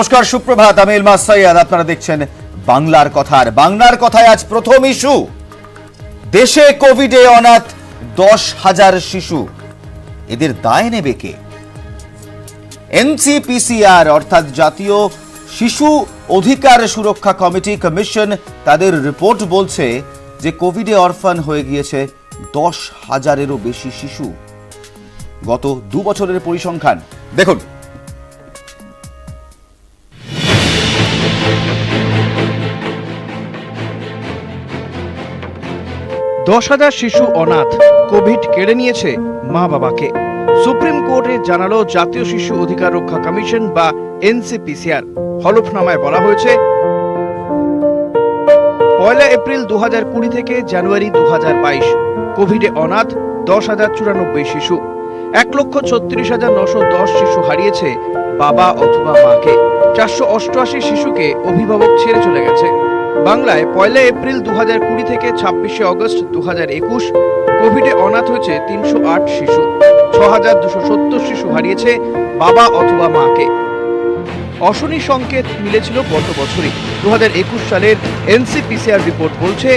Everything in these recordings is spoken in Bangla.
নমস্কার, সুপ্রভাত। আমি ইলমাস সৈয়দ, আপনারা দেখছেন বাংলার কথার। বাংলার কথায় আজ প্রথম ইস্যু, দেশে কোভিডে অনাথ 10,000 শিশু, এদের দায় নেবে কে? এনসিপিসিআর অর্থাৎ জাতীয় শিশু অধিকার সুরক্ষা কমিটি কমিশন, তাদের রিপোর্ট বলছে যে কোভিডে অরফান হয়ে গিয়েছে 10,000-এরও বেশি শিশু। গত 2 বছরের পরিসংখ্যান দেখুন। দশ হাজার শিশু অনাথ, কোভিড কেড়ে নিয়েছে মা বাবাকে। সুপ্রিম কোর্টে জানালো জাতীয় শিশু অধিকার রক্ষা কমিশন বা এনসিপিসিআর। হলফনামায় বলা হয়েছে 1 এপ্রিল 2020 থেকে জানুয়ারি 2022 কোভিডে অনাথ 10,094 শিশু। 1,36,910 শিশু হারিয়েছে বাবা অথবা মাকে। 488 শিশুকে অভিভাবক ছেড়ে চলে গেছে। বাংলায় 1 এপ্রিল 2020 থেকে 26 অগস্ট 2021 কোভিডে অনাথ হয়েছে 308 শিশু। 6,270 শিশু হারিয়েছে বাবা অথবা মাকে। অশনি সংকেত মিলেছিল গত বছরই। 2021 সালের এনসিপিসিআর রিপোর্ট বলছে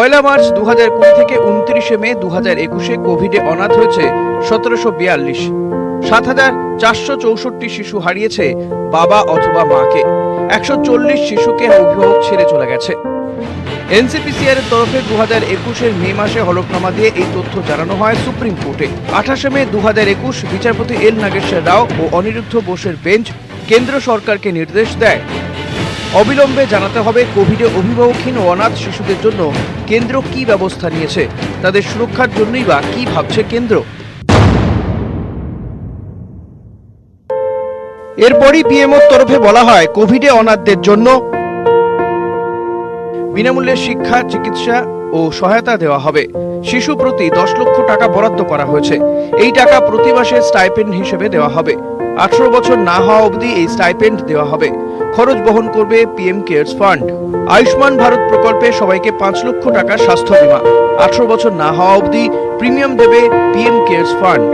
1 মার্চ 2020 থেকে 29 মে 2021 কোভিডে অনাথ হয়েছে 1742। 7,464 শিশু হারিয়েছে বাবা অথবা মাকে। 140 শিশুকে অভিভাবক ছেড়ে চলে গেছে। এনসিপিসিআর এর তরফে 2021 মে মাসে হলফনামা দিয়ে এই তথ্য জানানো হয় সুপ্রিম কোর্টে। 28 মে 2021 বিচারপতি এল নাগেশ্বর রাও ও অনিরুদ্ধ বোসের বেঞ্চ কেন্দ্র সরকারকে নির্দেশ দেয় অবিলম্বে জানাতে হবে কোভিডে অভিভাবকহীন ও অনাথ শিশুদের জন্য কেন্দ্র কি ব্যবস্থা নিয়েছে, তাদের সুরক্ষার জন্যই বা কি ভাবছে কেন্দ্র। এরপরই পিএমওর তরফে বলা হয় কোভিডে অনাথদের জন্য বিনামূল্যে শিক্ষা, চিকিৎসা ও সহায়তা দেওয়া হবে। শিশু প্রতি 10 লক্ষ টাকা বরাদ্দ করা হয়েছে। এই টাকা প্রতি মাসে স্টাইপেন্ড হিসেবে দেওয়া হবে। 18 বছর না হওয়া অবধি এই স্টাইপেন্ড দেওয়া হবে। খরচ বহন করবে PM cares fund. Ayushman Bharat প্রকল্পে সবাইকে 5 লক্ষ টাকা স্বাস্থ্য বীমা। 18 বছর না হওয়া অবধি প্রিমিয়াম দেবে পিএম কেয়ারস ফান্ড।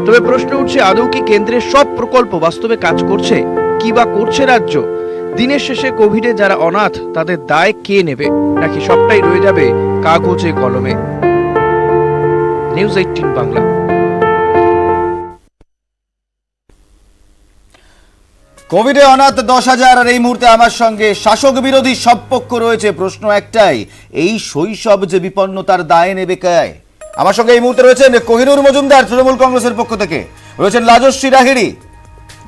তবে প্রশ্ন উঠছে, আদৌ কি কেন্দ্রের সব প্রকল্প বাস্তবে কাজ করছে? কি বা করছে রাজ্য? দিনের শেষে কোভিডে যারা অনাথ তাদের দায় কে নেবে, নাকি সবটাই রয়ে যাবে কাগজে কলমে? নিউজ 18 বাংলা। কোভিডে অনাথ 10,000, আর এই মুহূর্তে আমার সঙ্গে শাসক বিরোধী সব পক্ষ রয়েছে। প্রশ্ন একটাই, এই শৈশব যে বিপন্ন তার দায় নেবে কে? আমার সঙ্গে এই মুহূর্তে রয়েছেন কোহিনুর মজুমদার তৃণমূল কংগ্রেসের পক্ষ থেকে, রয়েছেন লাজশ্রী রাহিড়ী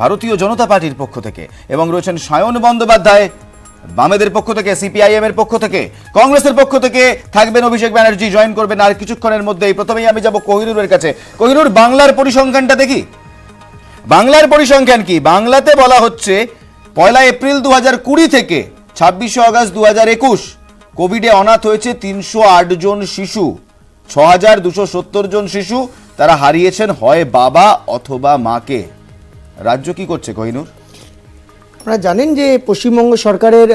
ভারতীয় জনতা পার্টির পক্ষ থেকে, এবং রয়েছেন সায়ন বন্দ্যোপাধ্যায় বামেদের পক্ষ থেকে, সিপিআইএম এর পক্ষ থেকে। কংগ্রেসের পক্ষ থেকে থাকবেন অভিষেক ব্যানার্জি, জয়েন করবেন আর কিছুক্ষণের মধ্যেই। প্রথমেই আমি যাব কোহিনুরের কাছে। কোহিনুর, বাংলার পরিসংখ্যানটা দেখি। বাংলার পরিসংখ্যান কি? বাংলাতে বলা হচ্ছে 1 এপ্রিল 2020 থেকে 26 অগস্ট 2021 কোভিডে অনাথ হয়েছে 308 জন শিশু। 6,270 জন শিশু তারা হারিয়েছেন হয় বাবা অথবা মাকে। রাজ্য কি করছে কোহিনুর? আপনারা জানেন যে পশ্চিমবঙ্গ সরকারের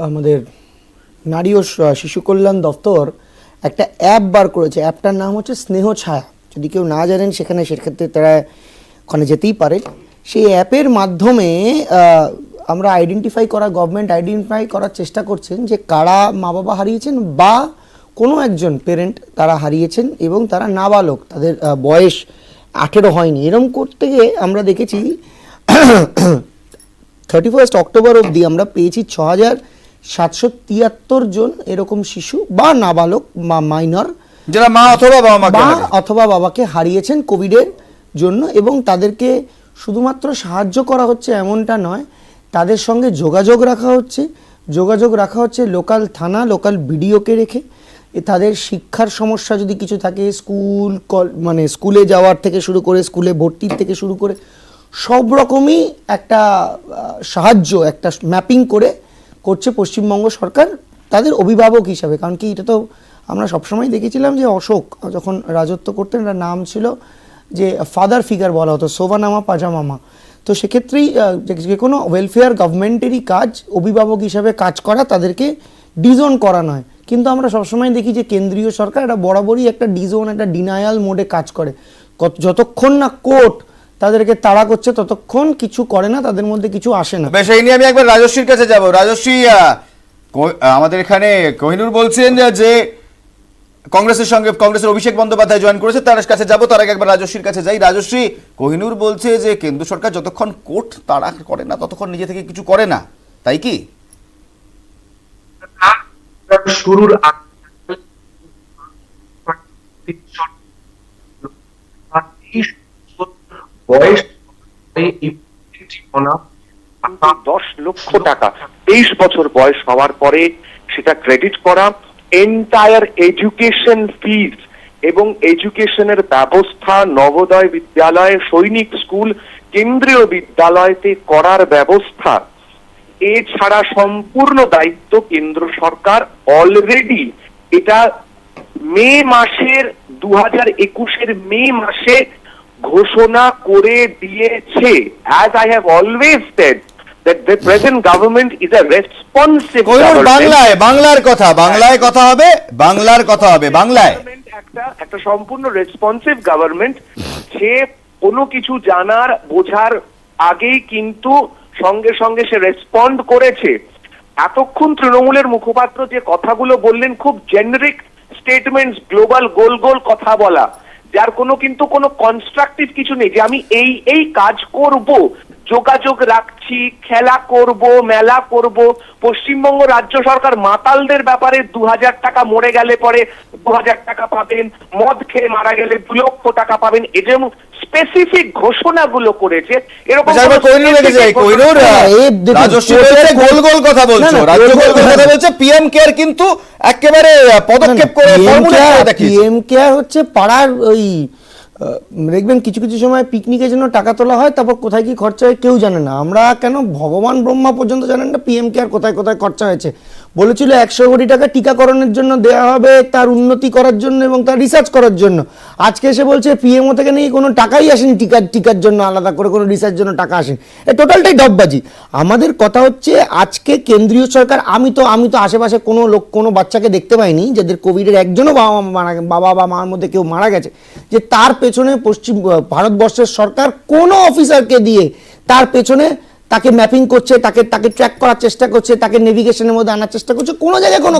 আমাদের নারী ও শিশু কল্যাণ দপ্তর একটা অ্যাপ বার করেছে। অ্যাপটার নাম হচ্ছে স্নেহ ছায়া। যদি কেউ না জানেন সেক্ষেত্রে তারা ওখানে যেতেই পারে। সেই অ্যাপের মাধ্যমে আমরা গভর্নমেন্ট আইডেন্টিফাই করার চেষ্টা করছেন যে কারা মা বাবা হারিয়েছেন বা কোনো একজন পেরেন্ট তারা হারিয়েছেন এবং তারা নাবালক, তাদের বয়স 18 হয়নি। এরকম করতে গিয়ে আমরা দেখেছি 31 অক্টোবর অবধি আমরা পেয়েছি 6,773 জন এরকম শিশু বা নাবালক বা মাইনর যারা মা অথবা বাবাকে হারিয়েছেন কোভিডের জন্য। এবং তাদেরকে শুধুমাত্র সাহায্য করা হচ্ছে এমনটা নয়, তাদের সঙ্গে যোগাযোগ রাখা হচ্ছে লোকাল থানা, লোকাল বিডিওকে রেখে। তাদের শিক্ষার সমস্যা যদি কিছু থাকে, স্কুলে যাওয়ার থেকে শুরু করে স্কুলে ভর্তির থেকে শুরু করে সব রকমই একটা সাহায্য, একটা ম্যাপিং করছে পশ্চিমবঙ্গ সরকার তাদের অভিভাবক হিসাবে। কারণ কি, এটা তো আমরা সবসময় দেখেছিলাম যে অশোক যখন রাজত্ব করতেন, একটা নাম ছিল যে ফাদার ফিগার বলা হতো, সোভানামা পাজামামা। তো সেক্ষেত্রেই যে কোনো ওয়েলফেয়ার গভর্নমেন্টেরই কাজ অভিভাবক হিসাবে কাজ করা, তাদেরকে ডিজোন করা নয়। কিন্তু আমরা সবসময় দেখি যে কেন্দ্রীয় সরকার এটা বরাবরই একটা ডিজোন, একটা ডিনায়াল মোডে কাজ করে। যতক্ষণ না কোর্ট তাদেরকে তাড়া করছে, ততক্ষণ কিছু করে না, তাদের মধ্যে কিছু আসে না। বেশ, এই নিয়ে আমি একবার রাজস্বীর কাছে যাব। রাজস্বী, আমাদের এখানে কোহিনুর বলছেন যে কংগ্রেসের অভিষেক বন্দ্যোপাধ্যায় জয়েন করেছে, তার কাছে যাব। তার আগে একবার রাজস্বীর কাছে যাই। রাজস্বী, কোহিনুর বলছে যে কেন্দ্র সরকার যতক্ষণ কোর্ট তাড়া করে না ততক্ষণ নিজে থেকে কিছু করে না, তাই কি? শুরুর বয়স 10 লক্ষ টাকা 23 বছর বয়স হওয়ার পরে সেটা ক্রেডিট করা, এন্টায়ার এডুকেশন ফিজ এবং এডুকেশনের ব্যবস্থা নবোদয় বিদ্যালয়, সৈনিক স্কুল, কেন্দ্রীয় বিদ্যালয়তে করার ব্যবস্থা, এছাড়া সম্পূর্ণ দায়িত্ব কেন্দ্র সরকার অলরেডি এটা মে মাসের 2021-এর মে মাসে ঘোষণা করে দিয়েছে। As I have always said that the present government is a responsive Kohinoor, government. বাংলার কথা হবে, বাংলায় একটা সম্পূর্ণ রেসপন্সিভ গভর্নমেন্ট, সে কোনো কিছু জানার বোঝার আগেই কিন্তু সঙ্গে সঙ্গে সে রেসপন্ড করেছে। এতক্ষণ তৃণমূলের মুখপাত্র যে কথাগুলো বললেন, খুব জেনারিক স্টেটমেন্টস, গ্লোবাল গোল গোল কথা বলা, যার কিন্তু কোনো কনস্ট্রাকটিভ কিছু নেই যে আমি এই কাজ করব, যোগাযোগ রাখছি, খেলা করব, মেলা করব। পশ্চিমবঙ্গ রাজ্য সরকার মাতালদের ব্যাপারে 2000 টাকা মরে গেলে পরে 2000 টাকা পাবেন, মদ খেয়ে মারা গেলে 2 লক্ষ টাকা পাবেন, এই যে স্পেসিফিক ঘোষণাগুলো করেছে। এরকম গোল কথা বলছে, পিএম কেয়ার কিন্তু একেবারে পদক্ষেপ করে পিএম কেয়ার হচ্ছে পাড়ার ওই দেখবেন কিছু কিছু সময় পিকনিকের জন্য টাকা তোলা হয়, তারপর কোথায় কি খরচা হয় কেউ জানে না। আমরা কেন, ভগবান ব্রহ্মা পর্যন্ত জানেন না পিএম কেয়ার কোথায় কোথায় খরচা হয়েছে। বলেছিল 100 কোটি টাকা টিকাকরণের জন্য দেওয়া হবে, তার উন্নতি করার জন্য এবং তার রিসার্চ করার জন্য। আজকে এসে বলছে পিএমও থেকে নাকি কোনো টাকাই আসেনি টিকার জন্য, আলাদা করে কোনো রিসার্চ জন্য টাকা আসেনি। এই টোটালটাই ঢপবাজি। আমাদের কথা হচ্ছে আজকে কেন্দ্রীয় সরকার, আমি তো আশেপাশে কোনো বাচ্চাকে দেখতে পাইনি যাদের কোভিডের একজনও বাবা বা মার মধ্যে কেউ মারা গেছে, যে তার পেছনে ভারতবর্ষের সরকার কোনো অফিসারকে দিয়ে তার পেছনে তাকে ম্যাপিং করছে, তাকে ট্র্যাক করার চেষ্টা করছে, তাকে নেভিগেশনের মধ্যে আনার চেষ্টা করছে, কোনো জায়গায় কোনো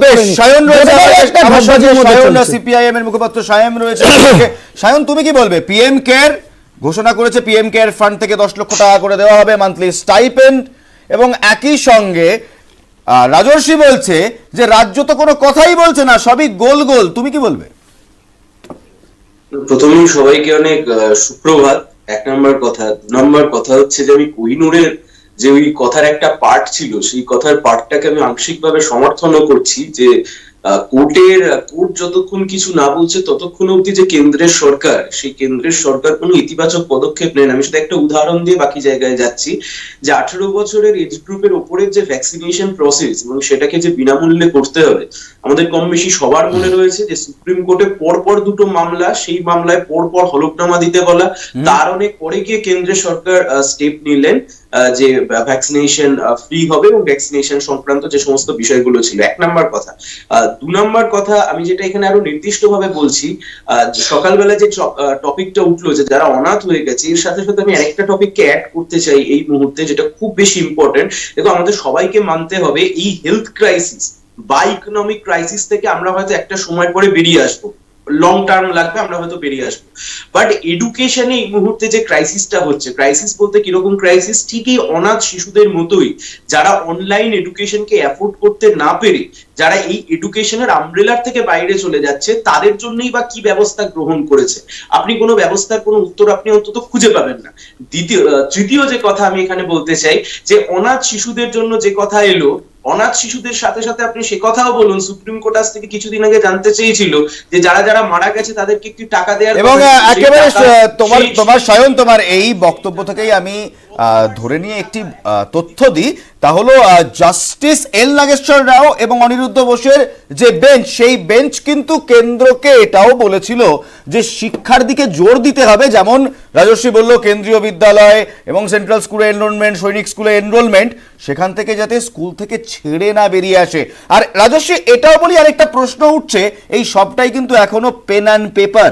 সিপিআইএম এর মুখপাত্র সায়ন রয়েছে। সায়ন, তুমি কি বলবে? পিএম কেয়ার ঘোষণা করেছে, পিএম কেয়ার ফান্ড থেকে 10 লক্ষ টাকা করে দেওয়া হবে মান্থলি স্টাইপেন্ড, এবং একই সঙ্গে রাজস্বী বলছে যে রাজ্য তো কোনো কথাই বলছে না, সবই গোল। তুমি কি বলবে? প্রথমেই সবাইকে অনেক সুপ্রভাত। 1 নম্বর কথা। 2 নম্বর কথা হচ্ছে যে আমি কোহিনুরের যে ওই কথার একটা পার্ট ছিল, সেই কথার পার্টটাকে আমি আংশিকভাবে সমর্থনও করছি, যে কোর্ট যতক্ষণ কিছু না বলছে ততক্ষণ অবধি যে কেন্দ্রের সরকার, সেই কেন্দ্রের সরকার কোনো ইতিবাচক পদক্ষেপ নেন। আমি শুধু একটা উদাহরণ দিয়ে বাকি জায়গায় যাচ্ছি, যে 18 বছরের এজ গ্রুপের ওপরের যে ভ্যাকসিনেশন প্রসেস এবং সেটাকে যে বিনামূল্যে করতে হবে, আমাদের কম বেশি সবার মনে রয়েছে যে সুপ্রিম কোর্টে পরপর 2টো মামলা, সেই মামলায় পরপর হলফনামা দিতে বলা, তার অনেক পরে গিয়ে কেন্দ্রের সরকার স্টেপ নিলেন যে ভ্যাকসিনেশন ফ্রি হবে এবং ভ্যাকসিনেশন সংক্রান্ত যে সমস্ত বিষয়গুলো ছিল। 1 নম্বর কথা। 2 নম্বর কথা, আমি যেটা এখানে আরো নির্দিষ্টভাবে বলছি, সকালবেলা যে টপিকটা উঠলো যে যারা অনাথ হয়ে গেছে, এর সাথে সাথে আমি আরেকটা টপিককে অ্যাড করতে চাই এই মুহূর্তে, যেটা খুব বেশি ইম্পর্টেন্ট। দেখো, আমাদের সবাইকে মানতে হবে এই হেলথ ক্রাইসিস বা ইকোনমিক ক্রাইসিস থেকে আমরা হয়তো একটা সময় পরে বেরিয়ে আসবো, লং টার্ম লাগবে, আমরা হয়তো বেরিয়ে আসবো। বাট এডুকেশনে এই মুহূর্তে যে ক্রাইসিসটা হচ্ছে, ক্রাইসিস বলতে কিরকম ক্রাইসিস, ঠিকই অনাথ শিশুদের মতোই, যারা অনলাইন এডুকেশনকে অ্যাফোর্ড করতে না পেরে যারা এই এডুকেশনের আমব্রেলার থেকে বাইরে চলে যাচ্ছে, তাদের জন্যই বা কি ব্যবস্থা গ্রহণ করেছে? আপনি কোনো ব্যবস্থার কোনো উত্তর আপনি অন্তত খুঁজে পাবেন না। তৃতীয় যে কথা আমি এখানে বলতে চাই, যে অনাথ শিশুদের জন্য যে কথা এলো, অনাথ শিশুদের সাথে সাথে আপনি সে কথাও বলুন, সুপ্রিম কোর্ট আজ থেকে কিছুদিন আগে জানতে চেয়েছিল যে যারা মারা গেছে তাদেরকে একটু টাকা দেওয়ার, এবং একেবারে তোমার সায়ন, তোমার এই বক্তব্য থেকেই আমি ধরে নিয়ে একটি তথ্য দিই, তা হলো জাস্টিস এল নাগেশ্বর রাও এবং অনিরুদ্ধ বোসের যে বেঞ্চ, সেই বেঞ্চ কিন্তু কেন্দ্রকে এটাও বলেছিল যে শিক্ষার দিকে জোর দিতে হবে। যেমন রাজস্বী বলল, কেন্দ্রীয় বিদ্যালয় এবং সেন্ট্রাল স্কুলে এনরোলমেন্ট, সৈনিক স্কুলে এনরোলমেন্ট, সেখান থেকে যাতে স্কুল থেকে ছেড়ে না বেরিয়ে আসে। আর রাজস্বী, এটাও বলি, আরেকটা প্রশ্ন উঠছে, এই সবটাই কিন্তু এখনো পেন অ্যান্ড পেপার,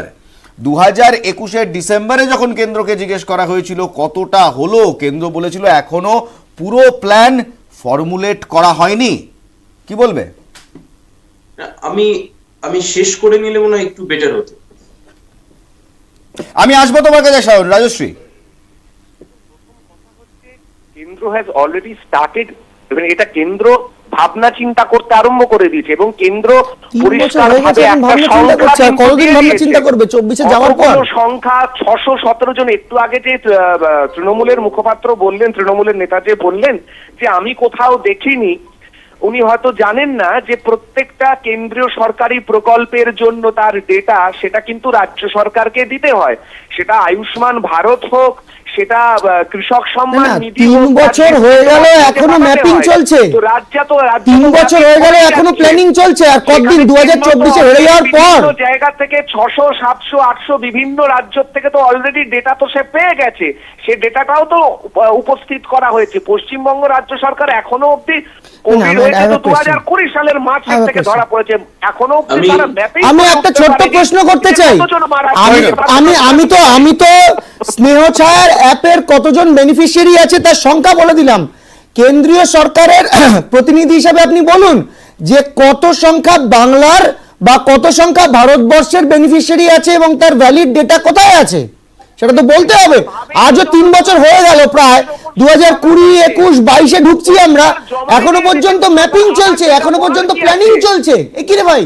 2021 ডিসেম্বরে যখন কেন্দ্রকে জিজ্ঞেস করা হয়েছিল কতটা হলো, কেন্দ্র বলেছিল এখনো পুরো প্ল্যান ফর্মুলেট করা হয়নি। কি বলবে? আমি শেষ করে নিলে মনে হয় একটু বেটার হতো। আমি আসবো তোমার কাছে শাওন। রাজশ্রী, কেন্দ্র হ্যাজ অলরেডি স্টার্টেড, এবং এটা কেন্দ্র ভাবনা চিন্তা করতে আরম্ভ করে দিয়েছে, এবং কেন্দ্র 3 বছর হয়ে গেছে এখন ভাবনা চিন্তা করছে, আর কতদিন ভাবনা চিন্তা করবে 24-এ যাওয়ার পর? সংখ্যা 617 জন। একটু আগে যে তৃণমূলের মুখপাত্র বললেন, তৃণমূলের নেতা যে বললেন যে আমি কোথাও দেখিনি, উনি হয়তো জানেন না যে প্রত্যেকটা কেন্দ্রীয় সরকারি প্রকল্পের জন্য তার ডেটা সেটা কিন্তু রাজ্য সরকারকে দিতে হয়। সেটা আয়ুষ্মান ভারত হোক, সেটা কৃষক সম্মান নিধি হোক, 3 বছর হয়ে গেল এখনো ম্যাপিং চলছে। 3 বছর হয়ে গেল এখনো প্ল্যানিং চলছে, আর কতদিন 2024-এ হয়ে যাওয়ার পর জায়গা থেকে 600, 700, 800 বিভিন্ন রাজ্য থেকে তো অলরেডি ডেটা তো সে পেয়ে গেছে। সে ডেটাটাও তো উপস্থিত করা হয়েছে। পশ্চিমবঙ্গ রাজ্য সরকার এখনো অব্দি কোভিড হয়েছে তো 2020 সালের মার্চ থেকে ধরা পড়েছে, এখনো অব্দি তারা ম্যাপিং। আমি একটা ছোট্ট প্রশ্ন করতে চাই। আমি তো স্নেহ ছায়ার অ্যাপের কতজন বেনিফিশিয়ারি আছে তার সংখ্যা বলে দিলাম। কেন্দ্রীয় সরকারের প্রতিনিধি হিসেবে আপনি বলুন যে কত সংখ্যা বাংলার বা কত সংখ্যা ভারতবর্ষের বেনিফিশিয়ারি আছে এবং তার ভ্যালিড ডেটা কোথায় আছে সেটা তো বলতে হবে। আজও 3 বছর হয়ে গেল, প্রায় 2020, 21, 22-এ ঢুকছি আমরা, এখনো পর্যন্ত ম্যাপিং চলছে, এখনো পর্যন্ত প্ল্যানিং চলছে। এ কি রে ভাই,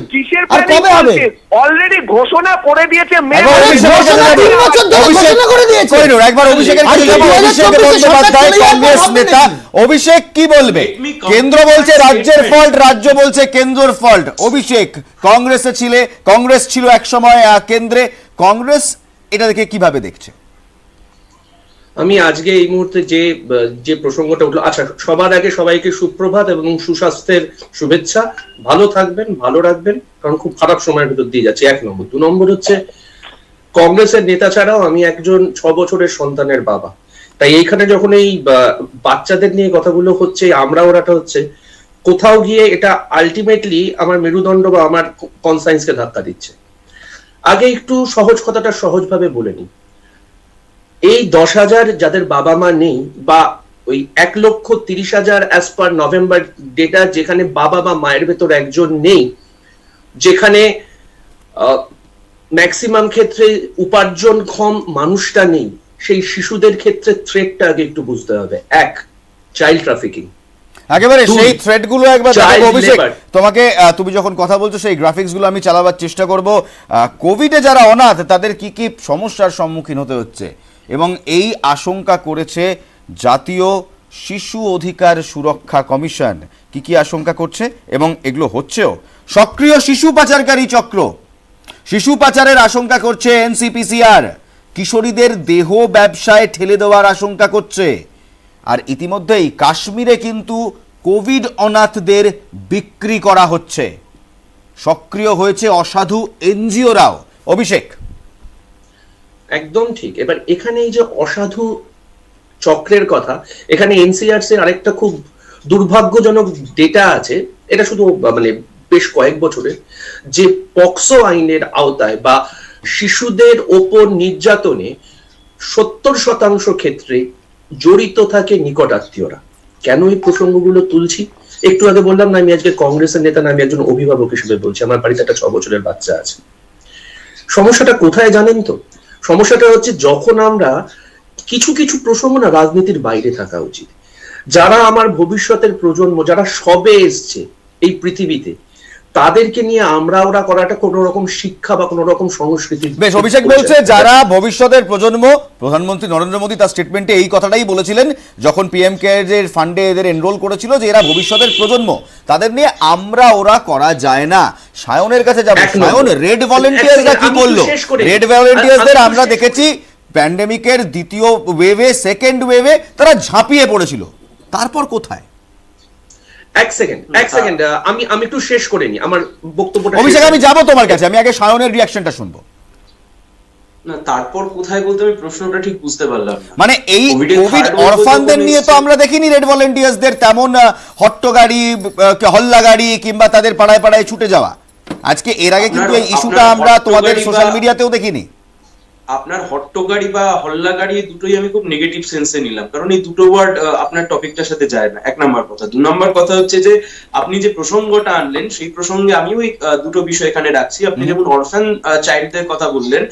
আর কবে হবে? অলরেডি ঘোষণা করে দিয়েছে, ঘোষণা 3 বছর ধরে ঘোষণা করে দিয়েছে। একবার অভিষেকের কাছে যাবো। অভিষেক বন্দ্যোপাধ্যায় কংগ্রেস নেতা, অভিষেক কি বলবে? কেন্দ্র বলছে রাজ্যের ফল্ট, রাজ্য বলছে কেন্দ্রের ফল্ট। অভিষেক, কংগ্রেস ছিল একসময় কেন্দ্রে, কংগ্রেস এটা দেখে কিভাবে দেখছে? আমি আজকে এই মুহূর্তে যে প্রসঙ্গটা উঠলো, আচ্ছা সবার আগে সবাইকে সুপ্রভাত এবং সুস্বাস্থ্যের শুভেচ্ছা। ভালো থাকবেন, ভালো রাখবেন, কারণ খুব খারাপ সময়ের ভিতর দিয়ে যাচ্ছে। 1 নম্বর। 2 নম্বর হচ্ছে কংগ্রেসের নেতা ছাড়াও আমি একজন 6 বছরের সন্তানের বাবা, তাই এইখানে যখন এই বাচ্চাদের নিয়ে কথাগুলো হচ্ছে, আমরা ওরাটা হচ্ছে, কোথাও গিয়ে এটা আলটিমেটলি আমার মেরুদণ্ড বা আমার কনসায়েন্সকে ধাক্কা দিচ্ছে। আগে একটু সহজ কথাটা সহজভাবে বলে নিই। এই 10,000 যাদের বাবা মা নেই, বা ওই 1,30,000 অ্যাজ পার নভেম্বর ডেটা, যেখানে বাবা বা মায়ের ভেতর একজন নেই, যেখানে ম্যাক্সিমাম ক্ষেত্রে উপার্জনক্ষম মানুষটা নেই, সেই শিশুদের ক্ষেত্রে থ্রেটটা আগে একটু বুঝতে হবে। 1, চাইল্ড ট্রাফিকিং। একেবারে সেই থ্রেড গুলো একবার দেখো অভিষেক, তোমাকে তুমি যখন কথা বলছো সেই গ্রাফিক্স গুলো আমি চালাবার চেষ্টা করব। কোভিডে যারা অনাথ তাদের কি কি সমস্যার সম্মুখীন হতে হচ্ছে, এবং এই আশঙ্কা করেছে জাতীয় শিশু অধিকার সুরক্ষা কমিশন। কি কি আশঙ্কা করছে এবং এগুলো হচ্ছেও। সক্রিয় শিশু পাচারকারী চক্র, শিশু পাচারের আশঙ্কা করছে এনসিপিসিআর। কিশোরীদের দেহ ব্যবসায় ঠেলে দেওয়ার আশঙ্কা করছে। আর ইতিমধ্যেই কাশ্মীরে কিন্তু কোভিড অনাথদের বিক্রি করা হচ্ছে। সক্রিয় হয়েছে অসাধু এনজিওরাও। অভিষেক, একদম ঠিক। এবার এখানে এই যে অসাধু চক্রের কথা, এখানে এনসিআরসি আরেকটা খুব দুর্ভাগ্যজনক ডেটা আছে, এটা শুধু মানে বেশ কয়েক বছরের, যে পক্সো আইনের আওতায় বা শিশুদের ওপর নির্যাতনে 70% ক্ষেত্রে জড়িত থাকে নিকট আত্মীয়রা। কেন এই প্রসঙ্গগুলো তুলছি? একটু আগে বললাম না আমি আজকে কংগ্রেসের নেতা না, আমি একজন অভিভাবক হিসেবে বলছি। আমার বাড়িতে একটা 6 বছরের বাচ্চা আছে। সমস্যাটা কোথায় জানেন তো? সমস্যাটা হচ্ছে যখন আমরা কিছু কিছু প্রসঙ্গ না রাজনীতির বাইরে থাকা উচিত। যারা আমার ভবিষ্যতের প্রজন্ম, যারা সবে এসছে এই পৃথিবীতে, তাদেরকে নিয়ে ওরা করাটা কোন রকম শিক্ষা বা কোন রকম সংস্কৃতি। বেশ, অভিষেক বলছে যারা ভবিষ্যতের প্রজন্ম। প্রধানমন্ত্রী নরেন্দ্র মোদী তার স্টেটমেন্টে এই কথাটাই বলেছিলেন যখন পিএম কেয়ারের ফান্ডে এদের এনরোল করেছিল, যে এরা ভবিষ্যতের প্রজন্ম, তাদের নিয়ে ওরা করা যায় না। সায়নের কাছে যাবো। সায়ন, রেড ভলেন্টিয়ার্সরা কি করলো? রেড ভলেন্টিয়ার্সদের আমরা দেখেছি প্যান্ডেমিকের দ্বিতীয় ওয়েভে, সেকেন্ড ওয়েভে তারা ঝাঁপিয়ে পড়েছিল, তারপর কোথায়? এক সেকেন্ড আমি একটু শেষ করে নি আমার বক্তব্যটা। অভিষেক, আমি যাবো তোমার কাছে, আমি আগে সায়নের রিঅ্যাকশনটা শুনবো। না, তারপর কোথায় বলতে আমি প্রশ্নটা ঠিক বুঝতে পারলাম না। মানে এই কোভিড অরফানদের নিয়ে তো আমরা দেখিনি রেড ভলেন্টিয়ার্সদের তেমন হট্ট গাড়ি, হল্লা গাড়ি কিংবা তাদের পাড়ায় পাড়ায় ছুটে যাওয়া। আজকে এর আগে কিন্তু এই ইস্যুটা আমরা তোমাদের সোশ্যাল মিডিয়াতেও দেখিনি। আপনার হট্টগাড়ি বা হল্লাগাড়ি দুটোই আমি খুব নেগেটিভ সেন্সে নিলাম, কারণ এই দুটো ওয়ার্ড আপনার টপিকটার সাথে যায় না, এক নাম্বার কথা। 2 নাম্বার কথা হচ্ছে যে আপনি যে প্রসঙ্গটা আনলেন সেই প্রসঙ্গে আমিও এই দুটো বিষয় এখানে রাখছি। আপনি যেমন অরফান চাইল্ডদের কথা বললেন,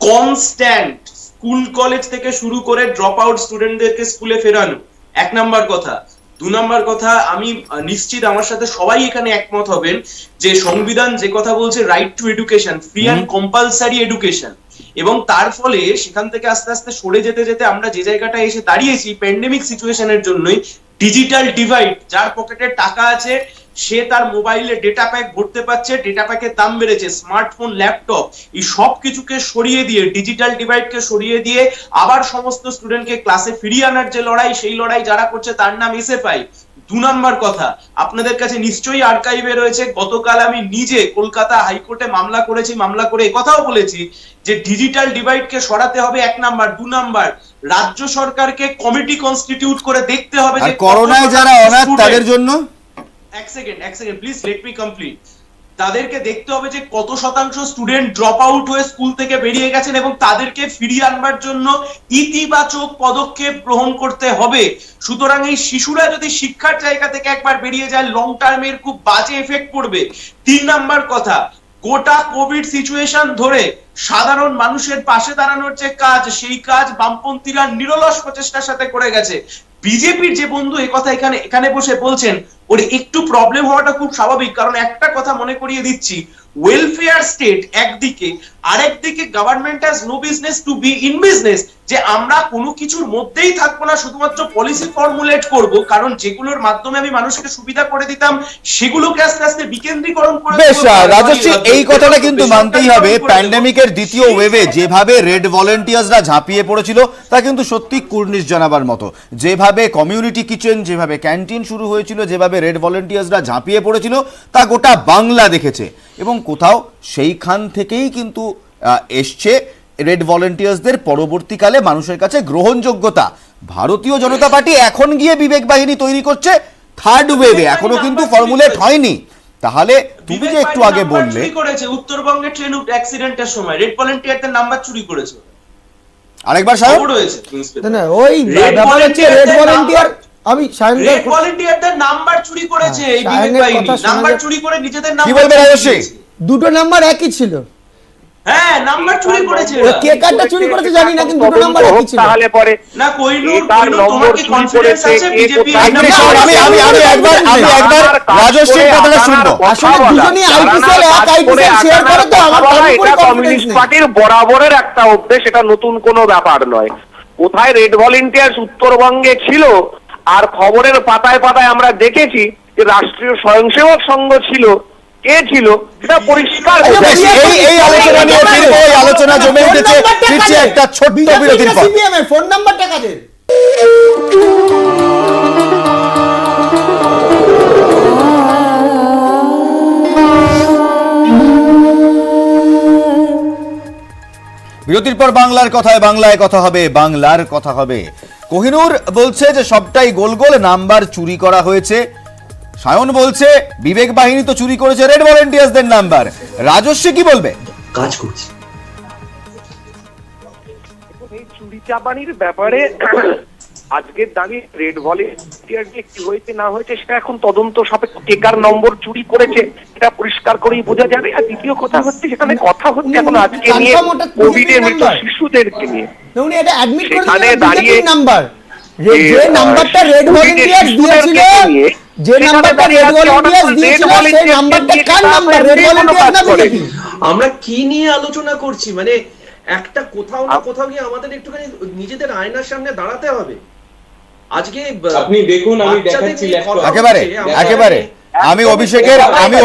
কনস্ট্যান্ট স্কুল কলেজ থেকে শুরু করে ড্রপ আউট স্টুডেন্টদেরকে স্কুলে ফেরানো, এক নাম্বার কথা। 2 নাম্বার কথা, আমি নিশ্চিত আমার সাথে সবাই এখানে একমত হবেন যে সংবিধান যে কথা বলছে right two education, free and compulsory education, এবং তার ফলে সেখান থেকে আস্তে আস্তে সরে যেতে যেতে আমরা যে জায়গাটা এসে দাঁড়িয়েছি প্যান্ডেমিক সিচুয়েশনের জন্যই, ডিজিটাল ডিভাইড। যার পকেটে টাকা আছে সে তার মোবাইলে ডেটা প্যাক ভরতে পারছে, ডেটা প্যাকের দাম বেড়েছে, স্মার্টফোন, ল্যাপটপ, এই সব কিছুকে সরিয়ে দিয়ে, ডিজিটাল ডিভাইডকে সরিয়ে দিয়ে আবার সমস্ত স্টুডেন্টকে ক্লাসে ফিরিয়ে আনার যে লড়াই, সেই লড়াই যারা করছে তার নাম এসএফআই। 2 নাম্বার কথা, আপনাদের কাছে নিশ্চয়ই আর্কাইভে রয়েছে, গতকাল আমি নিজে কলকাতা হাইকোর্টে মামলা করেছি, মামলা করে কথাও বলেছি যে ডিজিটাল ডিভাইডকে সরাতে হবে, 1 নাম্বার। 2 নাম্বার, রাজ্য সরকারকে কমিটি কনস্টিটিউট করে দেখতে হবে যে করোনায় যারা অনাথ তাদের জন্য, এক second please let me complete, তাদেরকে দেখতে হবে যে কত শতাংশ স্টুডেন্ট ড্রপ আউট হয়ে স্কুল থেকে বেরিয়ে গেছেন এবং তাদেরকে ফিরিয়ে আনবার জন্য ইতিবাচক পদক্ষেপ গ্রহণ করতে হবে। সুতরাং এই শিশুরা যদি শিক্ষার জায়গা থেকে একবার বেরিয়ে যায়, লং টার্মের খুব বাজে এফেক্ট পড়বে। 3 নাম্বার কথা, গোটা কোভিড সিচুয়েশন ধরে সাধারণ মানুষের পাশে দাঁড়ানোর যে কাজ, সেই কাজ বামপন্থীরা নিরলস প্রচেষ্টার সাথে করে গেছে। বিজেপির যে বন্ধু এই কথা এখানে বসে বলছেন, ওর একটু প্রবলেম হওয়াটা খুব স্বাভাবিক, কারণ একটা কথা মনে করিয়ে দিচ্ছি, ওয়েলফেয়ার স্টেট একদিকে, আরেকদিকে government has no business to be in business, যে আমরা কোনো কিছুর মধ্যেই থাকবো না, শুধুমাত্র পলিসি ফর্মুলেট করব, কারণ যেগুলোর মাধ্যমে আমি মানুষকে সুবিধা করে দিতাম সেগুলোকে আস্তে আস্তে বিকেন্দ্রীকরণ করে বেশ রাজশ্রী, এই কথাটা কিন্তু মানতেই হবে, প্যান্ডেমিকের দ্বিতীয় ওয়েভে যেভাবে রেড ভলেন্টিয়ার্সরা ঝাঁপিয়ে পড়েছিল তা কিন্তু সত্যি কুর্নিশ জানাবার মতো। যেভাবে কমিউনিটি কিচেন, যেভাবে ক্যান্টিন শুরু হয়েছিল, যেভাবে রেড ভলেন্টিয়ার্সরা ঝাঁপিয়ে পড়েছিল তা গোটা বাংলা দেখেছে, এবং কোথাও সেইখান থেকেই কিন্তু এসছে রেড ভলেন্টিয়ার্সদের পরবর্তীকালে মানুষের কাছে গ্রহণযোগ্যতা। ভারতীয় জনতা পার্টি এখন গিয়ে বিবেক বাহিনী তৈরি করছে থার্ড ওয়েভে, এখনো কিন্তু ফর্মুলেট হয়নি। তাহলে তুমি যে একটু আগে বললে উত্তরবঙ্গে ট্রেন অ্যাক্সিডেন্টের সময় রেড ভলেন্টিয়ারদের নাম্বার চুরি করেছে, আরেকবার সাহেব রয়েছে না, ওই ব্যাপার হচ্ছে রেড ভলেন্টিয়ার, আমি রেড ভলেন্টিয়ারদের নাম্বার চুরি করেছে, এই বিবেক বাহিনী নাম্বার চুরি করে নিজেদের নাম। কি বলবে রাজশ্রী? দুটো নাম্বার একই ছিল। হ্যাঁ, নাম্বার চুরি করেছে, কে কার্ডটা চুরি করেছে জানি না, কিন্তু দুটো নাম্বার একই ছিল। তাহলে পরে না কোহিনূর, তার নম্বর তোমার কি চুরি কনফিডেন্স করেছে, আছে কে বিজেপি? কোথায় আমি একবার রাজশ্রীর কথাটা শুনবো। আসলে দুজনই আইপিসিএল এক আইপিসিএল শেয়ার করে, তো আমার এটা কমিউনিস্ট পার্টির বরাবরের একটা অভ্যেস, এটা নতুন কোনো ব্যাপার নয়। কোথায় রেড ভলেন্টিয়ার্স উত্তরবঙ্গে ছিল, আর খবরের পাতায় পাতায় আমরা দেখেছি যে রাষ্ট্রীয় স্বয়ংসেবক সংঘ ছিল, কে ছিল সেটা পরিষ্কার। এই আলোচনা নিয়ে ফিরবো, এই আলোচনা জমে উঠেছে, ফিরছে একটা ছোট্ট বিরতির পর। সিপিএম এর ফোন নাম্বারটা কাদের? বিরতির পর বাংলার কথায় বাংলায় কথা হবে, বাংলার কথা হবে। কোহিনূর বলছে যে সবটাই গোল গোল, নাম্বার চুরি করা হয়েছে। সায়ন বলছে বিবেক বাহিনী তো চুরি করেছে রেড ভলেন্টিয়ার্সদের নাম্বার। রাজশ্রী কি বলবে? কাজ করছি এই চুরি চাপানির ব্যাপারে আজকের দাঁড়িয়ে রেড ভলেন্টিয়ার যে কি হয়েছে না হয়েছে সেটা এখন তদন্ত সাপেক্ষ, কে কার নম্বর চুরি করেছে এটা পরিষ্কার করেই বোঝা যাবে। আর দ্বিতীয় কথা হচ্ছে, সেখানে কথা হচ্ছে এখন আজকে নিয়ে কোভিড এর মৃত শিশুদেরকে নিয়ে, উনি এটা অ্যাডমিট করেছেন সেখানে দাঁড়িয়ে নাম্বার, যে নাম্বারটা রেড ভলেন্টিয়ার্স দিয়েছিল, যে নাম্বারটা রেড ভলেন্টিয়ার্স দিয়েছিল সেই নাম্বারটা কার নাম্বার? রেড ভলেন্টিয়ার্স না বিজেপি? আমরা কি নিয়ে আলোচনা করছি? মানে একটা কোথাও না কোথাও গিয়ে আমাদের একটুখানি নিজেদের আয়নার সামনে দাঁড়াতে হবে। আজকে আপনি দেখুন, আমি দেখাচ্ছি একেবারে একেবারে আমি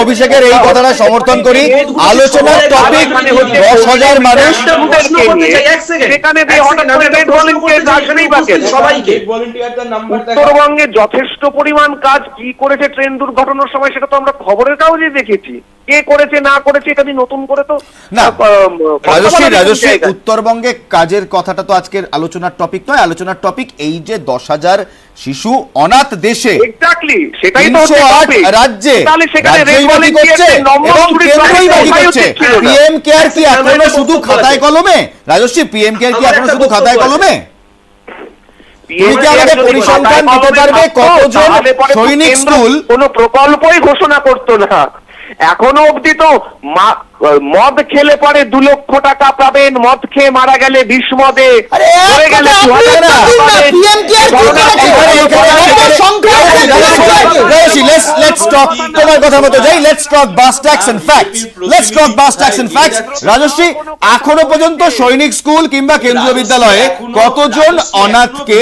অভিষেকের এই কথাটা সমর্থন করি। আলোচনার টপিক 10,000 মানুষ, উত্তরবঙ্গে যথেষ্ট পরিমাণ কাজ কি করেছে ট্রেন দুর্ঘটনার সময় সেটা তো আমরা খবরের কাগজে দেখেছি। কে করেছে না করেছে এটা নিয়ে নতুন করে তো না কথা রাজশ্রী বলার রাজশ্রী জায়গা। উত্তরবঙ্গে কাজের কথাটা তো আজকের আলোচনার টপিক নয়, আলোচনার টপিক এই যে 10,000 শিশু অনাথ দেশে এক্স্যাক্টলি সেটাই তো 308 topic। রাজ্যে তাহলে সেখানে রাজ্যই বাকি রেড করছে নম্বর এবং চুরির কেন্দ্রই ব্যাপারটা বাকি ওঠাই করছে। উচিত ছিল না। পিএম কেয়ার কি আমার এখনো একটা শুধু বক্তব্য খাতায় আছে। কলমে? রাজশ্রী পিএম কেয়ার কি আমার এখনো একটা শুধু বক্তব্য খাতায় আছে। কলমে? তুমি কি PMK আমাকে যদি পরিসংখ্যান খাতায় দিতে কলমে পারবে থাকতো, কতজন তাহলে পরে তো সৈনিক কেন্দ্র স্কুল কোনো প্রকল্পই ঘোষণা করতো না। এখনো অবধি তো মদ খেলে পরে 2 লক্ষ টাকা পাবেন, মদ খেয়ে মারা গেলে বিষ-মদে আরে এক মরে গেলে কথা 2,000 আপনি টাকা বলুন না, পাবেন। PM কেয়ার কি করেছে? কত সংখ্যা আছে PM কেয়ার কি? Let's talk তোমার কথা মতো যাই, let's talk bus tax and facts, let's talk bus tax and facts। Rajshri এখনো পর্যন্ত সৈনিক স্কুল কিংবা কেন্দ্রীয় বিদ্যালয়ে কতজন অনাথকে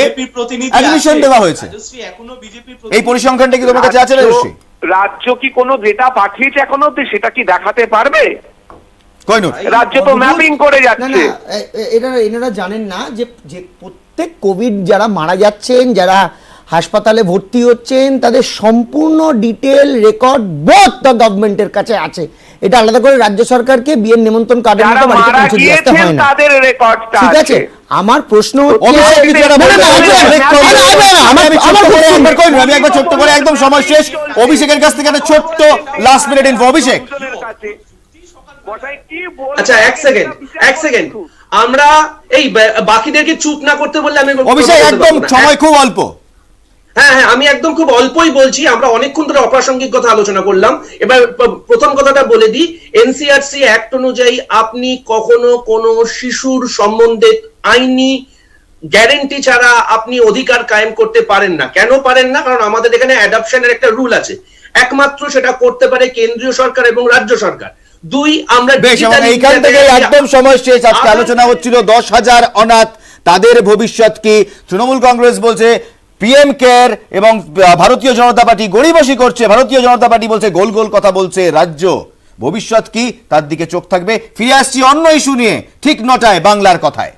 অ্যাডমিশন দেওয়া হয়েছে? এই পরিসংখ্যানটা কি তোমার কাছে আছে রাজশ্রী? রাজ্য কি কোনো ডেটা পাঠিয়েছে এখনো অবধি, সেটা কি দেখাতে পারবে? কইনুর রাজ্য তো ম্যাপিং করে না যাচ্ছে। না এনারা জানেন না যে যে প্রত্যেক কোভিড যারা মারা যাচ্ছেন, যারা হাসপাতালে ভর্তি হচ্ছেন, তাদের সম্পূর্ণ ডিটেল রেকর্ড বোথ দ্য গভর্নমেন্টের কাছে আছে। এটা আলাদা করে রাজ্য সরকারকে বিয়ের নিমন্ত্রণ কার্ডের যারা মতো বাড়িতে মারা পৌঁছে দিয়ে আসতে গিয়েছেন হয় না। তাদের রেকর্ডটা ঠিক আছে, আমার প্রশ্ন হচ্ছে অভিষেক কি যারা না, না, না, বলছে, না, অনেক কম। না, না, না, আমি ছোট্ট আমার করে প্রশ্ন- একবার কইনুর, আমি একবার ছোট্ট করে একদম সময় শেষ। অভিষেকের কাছ থেকে একটা ছোট্ট লাস্ট মিনিট ইনফো। অভিষেক আচ্ছা এক সেকেন্ড আমরা এই বাকিদেরকে চুপ না করতে বললে আমি অভিষেক একদম সময় খুব অল্প। হ্যাঁ আমি একদম খুব অল্পই বলছি। আমরা অনেকক্ষণ ধরে অপ্রাসঙ্গিক কথা আলোচনা করলাম। এবার প্রথম কথাটা বলে দিই, এনসিআরসি অ্যাক্ট অনুযায়ী আপনি কখনো কোনো শিশুর সম্বন্ধে আইনি গ্যারেন্টি ছাড়া আপনি অধিকার কায়েম করতে পারেন না। কেন পারেন না? কারণ আমাদের এখানে অ্যাডপশনের একটা রুল আছে। একমাত্র সেটা করতে পারে কেন্দ্রীয় সরকার এবং রাজ্য সরকার। দুই, আমরা বেশ, এবং এইখান থেকে একদম সময় শেষ। আজকে আলোচনা হচ্ছিল 10,000 অনাথ, তাদের ভবিষ্যৎ কি? তৃণমূল কংগ্রেস বলছে পিএম কেয়ার এবং ভারতীয় জনতা পার্টি গড়িমসি করছে। ভারতীয় জনতা পার্টি বলছে গোল গোল কথা বলছে। রাজ্য ভবিষ্যৎ কি তার দিকে চোখ থাকবে। ফিরে আসছি অন্য ইস্যু নিয়ে ঠিক 9টায় বাংলার কথায়।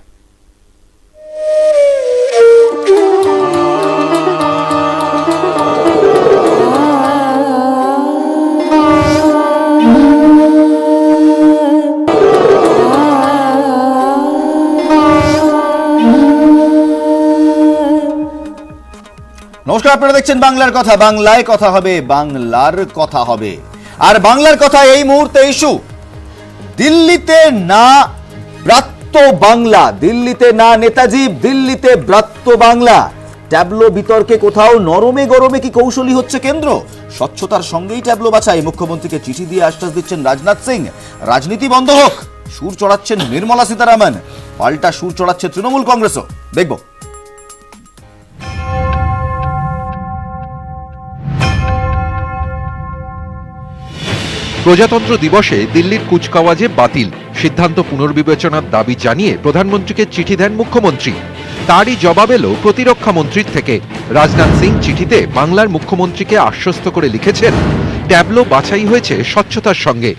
নমস্কার, আপনারা দেখছেন বাংলার কথা। বাংলায় কথা হবে, বাংলার কথা হবে। আর বাংলার কথা এই মুহূর্তে ইস্যু দিল্লিতে না ব্রাত্য বাংলা, দিল্লিতে না নেতাজি, দিল্লিতে ব্রাত্য বাংলা। ট্যাবলো বিতর্কে কোথাও নরমে গরমে কি কৌশলী হচ্ছে কেন্দ্র? স্বচ্ছতার সঙ্গেই ট্যাবলো বাছাই। মুখ্যমন্ত্রীকে চিঠি দিয়ে আশ্বাস দিচ্ছেন রাজনাথ সিং, রাজনীতি বন্ধ হোক। সুর চড়াচ্ছেন নির্মলা সীতারামন, পাল্টা সুর চড়াচ্ছে তৃণমূল কংগ্রেসও। দেখব। প্রজাতন্ত্র দিবসে দিল্লির কুচকাওয়াজে বাতিল সিদ্ধান্ত পুনর্বিবেচনার দাবি জানিয়ে প্রধানমন্ত্রীকে চিঠি দেন মুখ্যমন্ত্রী। তারই জবাব এলো প্রতিরক্ষা মন্ত্রীর থেকে। রাজনাথ সিং চিঠিতে বাংলার মুখ্যমন্ত্রীকে আশ্বস্ত করে লিখেছেন, ট্যাবলো বাছাই হয়েছে স্বচ্ছতার সঙ্গে।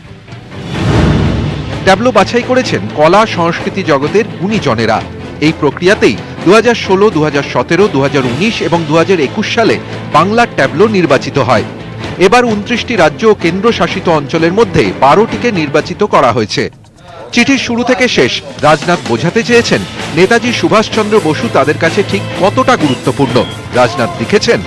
ট্যাবলো বাছাই করেছেন কলা সংস্কৃতি জগতের গুণীজনেরা। এই প্রক্রিয়াতেই 2016, 2017, 2019 এবং 2021 সালে বাংলার ট্যাবলো নির্বাচিত হয়। এবার 29টি রাজ্য ও কেন্দ্রশাসিত অঞ্চলের মধ্যে 12টিকে নির্বাচিত করা হয়েছে। চিঠির শুরু থেকে শেষ রাজনাথ বোঝাতে চেয়েছেন নেতাজি সুভাষচন্দ্র বসু তাদের কাছে ঠিক কতটা গুরুত্বপূর্ণ। রাজনাথ লিখেছেন,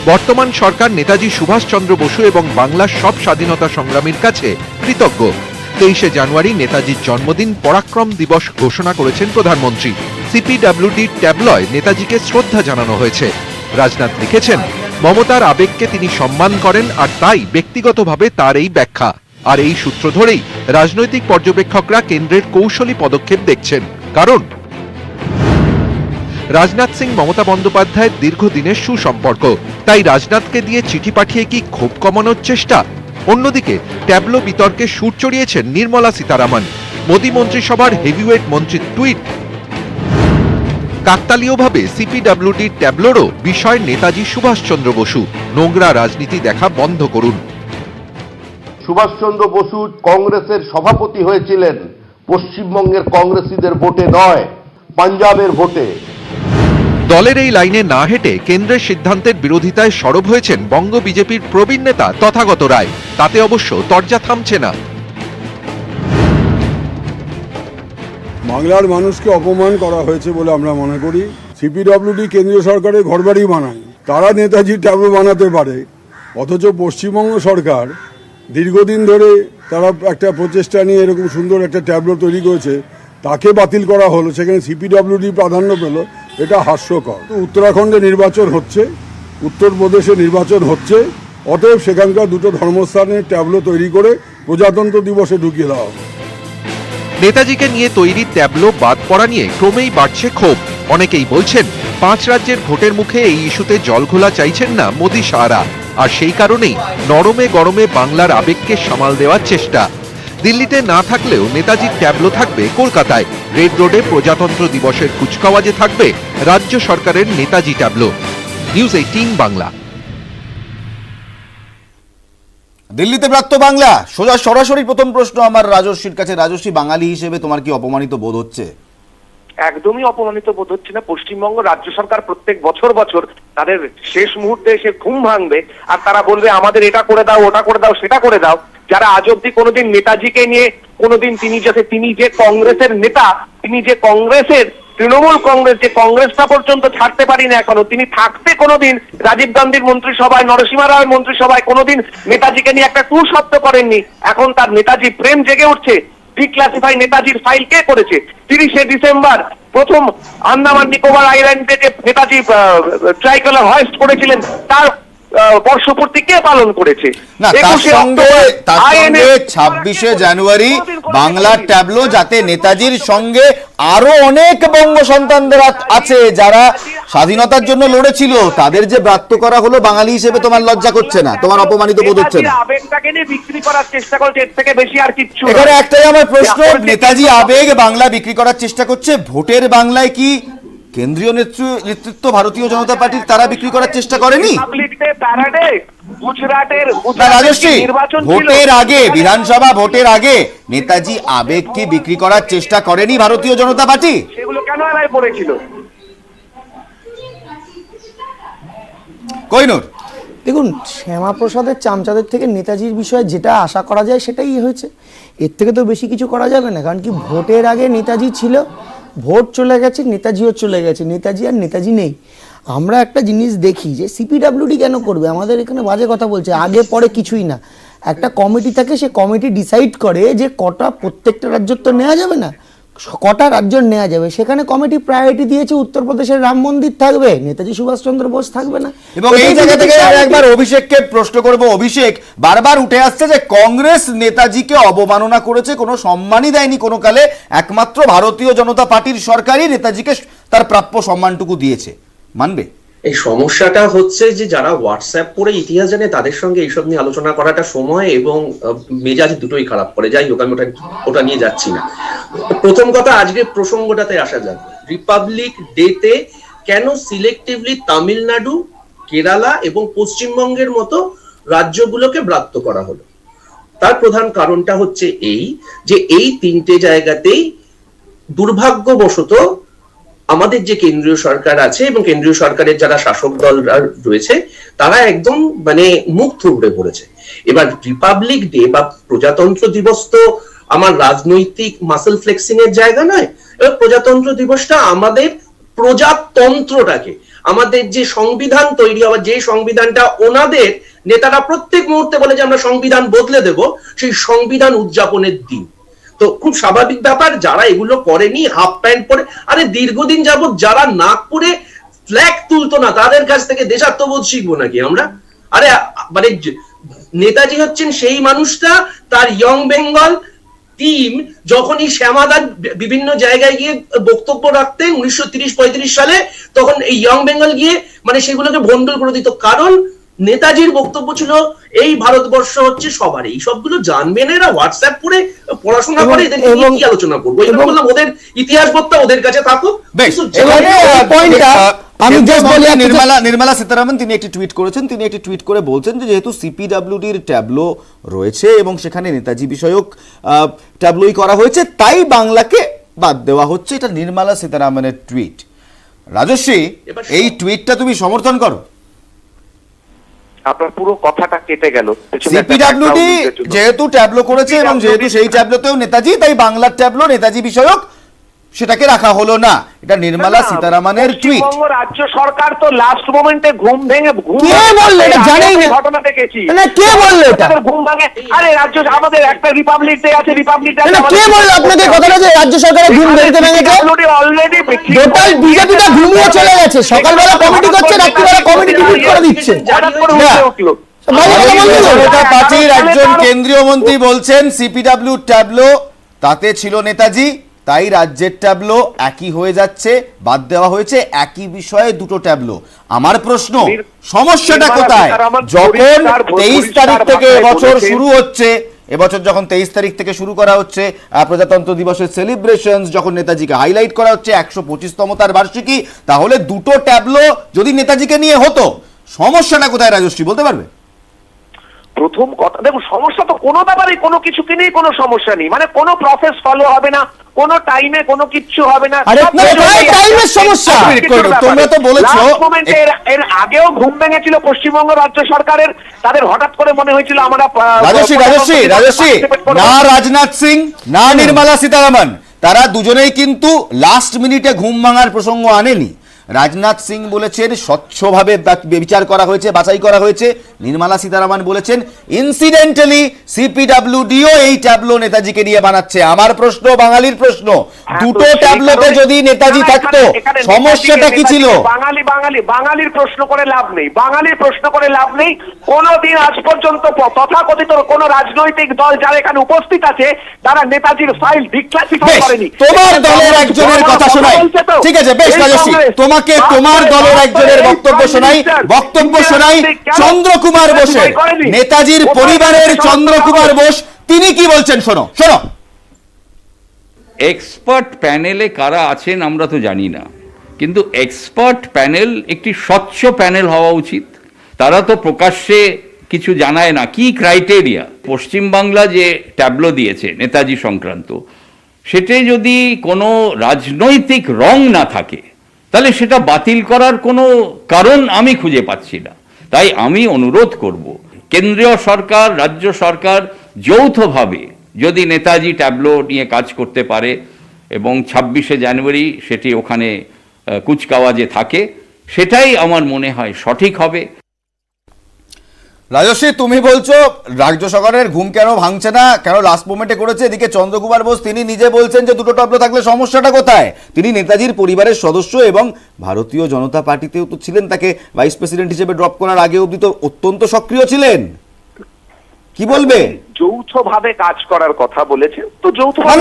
বর্তমান সরকার নেতাজি সুভাষচন্দ্র বসু এবং বাংলার সব স্বাধীনতা সংগ্রামীর কাছে কৃতজ্ঞ। 23শে জানুয়ারি নেতাজির জন্মদিন পরাক্রম দিবস ঘোষণা করেছেন প্রধানমন্ত্রী। সিপিডব্লিউডি ট্যাবলয় নেতাজিকে শ্রদ্ধা জানানো হয়েছে। রাজনাথ লিখেছেন, মমতার আবেগকে তিনি সম্মান করেন আর তাই ব্যক্তিগতভাবে তার এই ব্যাখ্যা। আর এই সূত্র ধরেই রাজনৈতিক পর্যবেক্ষকরা কেন্দ্রের কৌশলী পদক্ষেপ দেখছেন। কারণ রাজনাথ সিং মমতা বন্দ্যোপাধ্যায়ের দীর্ঘদিনের সুসম্পর্ক, তাই রাজনাথকে দিয়ে চিঠি পাঠিয়ে কি ক্ষোভ কমানোর চেষ্টা? অন্যদিকে ট্যাবলো বিতর্কে সুর চড়িয়েছেন নির্মলা সীতারামন। মোদী মন্ত্রিসভার হেভিওয়েট মন্ত্রীর টুইট। কাকতালীয়ভাবে সিপিডব্লিউডির ট্যাবলোরও বিষয় নেতাজি সুভাষচন্দ্র বসু। নোংরা রাজনীতি দেখা বন্ধ করুন। সুভাষচন্দ্র বসু কংগ্রেসের সভাপতি হয়েছিলেন পশ্চিমবঙ্গের কংগ্রেসীদের ভোটে নয়, পাঞ্জাবের ভোটে। দলের এই লাইনে না হেঁটে কেন্দ্রের সিদ্ধান্তের বিরোধিতায় সরব হয়েছেন বঙ্গ বিজেপির প্রবীণ নেতা তথাগত রায়। তাতে অবশ্য তরজা থামছে না। বাংলার মানুষকে অপমান করা হয়েছে বলে আমরা মনে করি। সিপিডব্লিউডি কেন্দ্রীয় সরকারের ঘরবাড়ি বানায়, তারা নেতাজির ট্যাবলো বানাতে পারে, অথচ পশ্চিমবঙ্গ সরকার দীর্ঘদিন ধরে তারা একটা প্রচেষ্টা নিয়ে এরকম সুন্দর একটা ট্যাবলো তৈরি করেছে, তাকে বাতিল করা হলো, সেখানে সিপিডব্লিউডি প্রাধান্য পেল। এটা হাস্যকর। উত্তরাখণ্ডে নির্বাচন হচ্ছে, উত্তরপ্রদেশে নির্বাচন হচ্ছে, অতএব সেখানকার দুটো ধর্মস্থানের ট্যাবলো তৈরি করে প্রজাতন্ত্র দিবসে ঢুকিয়ে দেওয়া হবে। নেতাজিকে নিয়ে তৈরি ট্যাবলো বাদ পড়া নিয়ে ক্রমেই বাড়ছে ক্ষোভ। অনেকেই বলছেন 5 রাজ্যের ভোটের মুখে এই ইস্যুতে জলঘোলা চাইছেন না মোদী শাহরা, আর সেই কারণেই নরমে গরমে বাংলার আবেগকে সামাল দেওয়ার চেষ্টা। দিল্লিতে না থাকলেও নেতাজির ট্যাবলো থাকবে কলকাতায়। রেড রোডে প্রজাতন্ত্র দিবসের কুচকাওয়াজে থাকবে রাজ্য সরকারের নেতাজি ট্যাবলো। নিউজ 18 বাংলা। দিল্লিতে প্রাপ্ত বাংলা, সোজা সরাসরি প্রথম প্রশ্ন আমার রাজস্বীর কাছে। রাজস্বী, বাঙালি হিসেবে তোমার কি অপমানিত বোধ হচ্ছে? একদমই অপমানিত বোধ হচ্ছে না। পশ্চিমবঙ্গ রাজ্য সরকার প্রত্যেক বছর বছর তাদের শেষ মুহূর্তে এসে ঘুম ভাঙবে আর তারা বলবে আমাদের এটা করে দাও, ওটা করে দাও, সেটা করে দাও। যারা আজ অব্দি কোনোদিন নেতাজিকে নিয়ে কোনোদিন তিনি যে কংগ্রেসের নেতা, তিনি যে কংগ্রেসের তৃণমূল কংগ্রেস, যে কংগ্রেসটা পর্যন্ত ছাড়তে পারি না এখনো, তিনি থাকতে কোনোদিন রাজীব গান্ধীর মন্ত্রিসভায়, নরসিংহ রায়ের মন্ত্রিসভায় কোনোদিন নেতাজিকে নিয়ে একটা টু শব্দ করেননি। এখন তার নেতাজি প্রেম জেগে উঠছে। ডিক্লাসিফাই নেতাজির ফাইল কে করেছে? 30শে ডিসেম্বর প্রথম আন্দামান নিকোবর আইল্যান্ডে যে নেতাজি ট্রাইকলার হয়েস্ট করেছিলেন, তার বর্ষপূর্তি কে পালন করেছে? না, তার সঙ্গে 26শে জানুয়ারি বাংলার ট্যাবলো, যাতে নেতাজির সঙ্গে আরো অনেক বঙ্গ সন্তানদের আছে যারা স্বাধীনতার জন্য লড়েছিল, তাদের যে ব্রাত্য করা হলো, বাঙালি হিসেবে তোমার লজ্জা করছে না? তোমার অপমানিত বোধ হচ্ছে না? আবেগটাকে নিয়ে বিক্রি করার চেষ্টা করছে, এর থেকে বেশি আর কিচ্ছু। এখানে একটাই আমার প্রশ্ন, নেতাজি আবেগ বাংলা বিক্রি করার চেষ্টা করছে, ভোটের বাংলায় কি কেন্দ্রীয় নেতৃত্ব ভারতীয় জনতা পার্টির তারা বিক্রি করার চেষ্টা করেনি? রাজশ্রী, ভোটের আগে, বিধানসভা ভোটের আগে নেতাজি আবেগ কি বিক্রি করার চেষ্টা করেনি ভারতীয় জনতা পার্টি? সেগুলো কেন আড়াই পড়েছিল? কোহিনূর, দেখুন, শ্যামাপ্রসাদের চামচাদের থেকে নেতাজির বিষয়ে যেটা আশা করা যায় সেটাই হয়েছে। এর থেকে তো বেশি কিছু করা যাবে না। কারণ কি, ভোটের আগে নেতাজি ছিল, ভোট চলে গেছে, নেতাজিও চলে গেছে, নেতাজি আর নেতাজি নেই। আমরা একটা জিনিস দেখি যে সিপিডব্লিউডি কেন করবে? আমাদের এখানে বাজে কথা বলছে, আগে পরে কিছুই না। একটা কমিটি থাকে, সে কমিটি ডিসাইড করে যে কটা প্রত্যেকটা রাজ্যর তো নেওয়া যাবে না, কটা রাজ্যর নেওয়া যাবে। সেখানে কমিটি প্রায়োরিটি দিয়েছে উত্তরপ্রদেশের রাম মন্দির থাকবে, নেতাজি সুভাষচন্দ্র বোস থাকবে না। এবং এই জায়গা থেকে একবার অভিষেককে প্রশ্ন করব। অভিষেক, বারবার উঠে আসছে যে কংগ্রেস নেতাজিকে অবমাননা করেছে, কোনো সম্মানই দেয়নি কোনো কালে, একমাত্র ভারতীয় জনতা পার্টির সরকারই নেতাজিকে তার প্রাপ্য সম্মানটুকু দিয়েছে। মানবে? এই সমস্যাটা হচ্ছে যে যারা হোয়াটসঅ্যাপ করে ইতিহাস জানে তাদের সঙ্গে এইসব নিয়ে আলোচনা করাটা সময় এবং মেজাজ দুটোই খারাপ করে। যাই হোক, আমি ওটা নিয়ে যাচ্ছি না। প্রথম কথা, আজকের প্রসঙ্গটাতে আসা যাক। রিপাবলিক ডেতে কেন সিলেক্টিভলি তামিলনাড়ু, কেরালা এবং পশ্চিমবঙ্গের মতো রাজ্যগুলোকে ব্রাত্য করা হলো? তার প্রধান কারণটা হচ্ছে এই যে এই তিনটে জায়গাতেই দুর্ভাগ্যবশত আমাদের যে কেন্দ্রীয় সরকার আছে এবং কেন্দ্রীয় সরকারের যারা শাসক দল রয়েছে তারা একদম মুখ থুবড়ে পড়েছে। এবার রিপাবলিক ডে বা প্রজাতন্ত্র দিবস তো আমার রাজনৈতিক মাসেল ফ্লেক্সিং এর জায়গা নয়। এবার প্রজাতন্ত্র দিবসটা আমাদের প্রজাতন্ত্রটাকে, আমাদের যে সংবিধান তৈরি হওয়া, যে সংবিধানটা ওনাদের নেতারা প্রত্যেক মুহূর্তে বলে যে আমরা সংবিধান বদলে দেব, সেই সংবিধান উদযাপনের দিন। তো খুব স্বাভাবিক ব্যাপার, যারা এগুলো করেনি, হাফ প্যান্ট পরে, আরে দীর্ঘদিন যাবত যারা নাগপুরে ফ্ল্যাগ তুলতো না, তাদের কাছ থেকে দেশাত্মবোধ শিখবো নাকি আমরা? আরে নেতাজি হচ্ছেন সেই মানুষটা, তার ইয়ং বেঙ্গল টিম যখনই শ্যামাদার বিভিন্ন জায়গায় গিয়ে বক্তব্য রাখতেন 1930-35 সালে, তখন এই ইয়ং বেঙ্গল গিয়ে সেগুলোকে ভন্ডল করে দিত। কারণ নেতাজির বক্তব্য ছিল এই ভারতবর্ষ হচ্ছে সবার, এই সবগুলো জানবে না এরা, হোয়াটসঅ্যাপ করে পড়াশোনা করে, এদেরকে নিয়ে কি আলোচনা করবো? এই বললাম ওদের ইতিহাস বোধটা ওদের কাছে থাকুক। আমি নির্মলা সীতারামন তিনি একটি টুইট করেছেন। তিনি একটি টুইট করে বলছেন যে যেহেতু সিপিডব্লিউডির ট্যাবলো রয়েছে এবং সেখানে নেতাজি বিষয়ক ট্যাবলোই করা হয়েছে, তাই বাংলাকে বাদ দেওয়া হচ্ছে। এটা নির্মলা সীতারামনের টুইট। রাজশ্রী, এই টুইটটা তুমি সমর্থন করো? আপনার পুরো কথাটা কেটে গেল। সিপিডব্লিউডি যেহেতু ট্যাবলো করেছে এবং যেহেতু সেই ট্যাবলোতেও নেতাজি, তাই বাংলার ট্যাবলো নেতাজি বিষয়ক সেটাকে রাখা হলো না। এটা নির্মলা সীতারামনের টুইট। পশ্চিমবঙ্গ রাজ্য সরকার তো লাস্ট মোমেন্টে ঘুম ভেঙে কে বললো এটা? জানেই না ঘটনা দেখেছি। না, কে বললো এটা? ঘুম ভাঙে। আরে রাজ্য আমাদের একটা রিপাবলিক ডে আছে, রিপাবলিক ডে না, কে বললো আপনাকে কথাটা যে রাজ্য সরকারের ঘুম ভেঙে ভেঙেছে? অলরেডি টোটাল বিজেপিটা ঘুমিয়ে চলে গেছে। সকালবেলা কমিটি করছে, রাত্রিবেলা কমিটি ডিলিট করে দিচ্ছে। ভারতীয় জনতা পার্টির একজন কেন্দ্রীয় মন্ত্রী বলছেন সিপিডব্লিউ ট্যাবলো তাতে ছিল নেতাজি, তাই রাজ্যের ট্যাবলো একই হয়ে যাচ্ছে, বাদ দেওয়া হয়েছে একই বিষয়ে দুটো ট্যাবলো। আমার প্রশ্ন, সমস্যাটা কোথায়? যখন 23 তারিখ থেকে এবছর শুরু হচ্ছে, এবছর যখন 23 তারিখ থেকে শুরু করা হচ্ছে প্রজাতন্ত্র দিবসের সেলিব্রেশন, যখন নেতাজিকে হাইলাইট করা হচ্ছে 125তম তার বার্ষিকী, তাহলে দুটো ট্যাবলো যদি নেতাজিকে নিয়ে হতো, সমস্যাটা কোথায় রাজশ্রী বলতে পারবে? প্রথম কথা দেখুন, সমস্যা তো কোনো ব্যাপারে কোনো কিছুকে নিয়ে কোনো সমস্যা নেই, মানে কোনো প্রসেস ফলো হবে না, কোনো টাইমে কোনো কিচ্ছু হবে না। আরে টাইমের সমস্যা। তোমরা তো বলেছো এর আগেও ঘুম ভেঙেছিল পশ্চিমবঙ্গ রাজ্য সরকারের, তাদের হঠাৎ করে মনে হয়েছিল আমরা রাজশ্রী না রাজনাথ সিং না নির্মলা সীতারামন, তারা দুজনেই কিন্তু লাস্ট মিনিটে ঘুম ভাঙার প্রসঙ্গ আনেনি। রাজনাথ সিং বলেছেন স্বচ্ছভাবে বিচার করা হয়েছে, বাছাই করা হয়েছে। নির্মলা সীতারামন বলেছেন ইনসিডেন্টালি সিপিডব্লিউডিও এই ট্যাবলো নেতাজিকে নিয়ে বানাচ্ছে। আমার প্রশ্ন, বাঙালির প্রশ্ন, দুটো ট্যাবলোতে যদি নেতাজি থাকতো সমস্যাটা কি ছিল? বাঙালির প্রশ্ন করে লাভ নেই, বাঙালির প্রশ্ন করে লাভ নেই। কোনদিন আজ পর্যন্ত তথাকথিত কোন রাজনৈতিক দল যারা এখানে উপস্থিত আছে তারা নেতাজির ফাইল ডিক্লাসিফাই করেনি। তোমার দলের একজনের কথা শোনাই, ঠিক আছে বেশ রাজশ্রী, তোমাকে তোমার দলের একজনের বক্তব্য শোনাই। চন্দ্রকুমার বোসের, নেতাজির পরিবারের চন্দ্রকুমার বোস, তিনি কি বলছেন শোনো। এক্সপার্ট প্যানেলে কারা আছেন আমরা তো জানি না, কিন্তু এক্সপার্ট প্যানেল একটি স্বচ্ছ প্যানেল হওয়া উচিত। তারা তো প্রকাশ্যে কিছু জানায় না কি ক্রাইটেরিয়া। পশ্চিমবাংলা যে ট্যাবলো দিয়েছে নেতাজি সংক্রান্ত, সেটাই যদি কোনো রাজনৈতিক রং না থাকে তাহলে সেটা বাতিল করার কোনো কারণ আমি খুঁজে পাচ্ছি না। তাই আমি অনুরোধ করব কেন্দ্রীয় সরকার, রাজ্য সরকার যৌথভাবে যদি নেতাজি ট্যাবলো নিয়ে কাজ করতে পারে এবং 26শে জানুয়ারি সেটি ওখানে কুচকাওয়াজে থাকে, সেটাই আমার মনে হয় সঠিক হবে। রাজশ্রী, তুমি বলছো রাজ্য সরকারের ঘুম কেন ভাঙছে না, কেন লাস্ট মোমেন্টে করেছে? এদিকে চন্দ্রকুমার বোস তিনি নিজে বলছেন যে দুটো ট্যাবলো থাকলে সমস্যাটা কোথায়? তিনি নেতাজির পরিবারের সদস্য এবং ভারতীয় জনতা পার্টিতেও তো ছিলেন, তাকে ভাইস প্রেসিডেন্ট হিসেবে ড্রপ করার আগে অবধি তো অত্যন্ত সক্রিয় ছিলেন। কি বলবে? যৌথভাবে কাজ করার কথা বলেছেন তো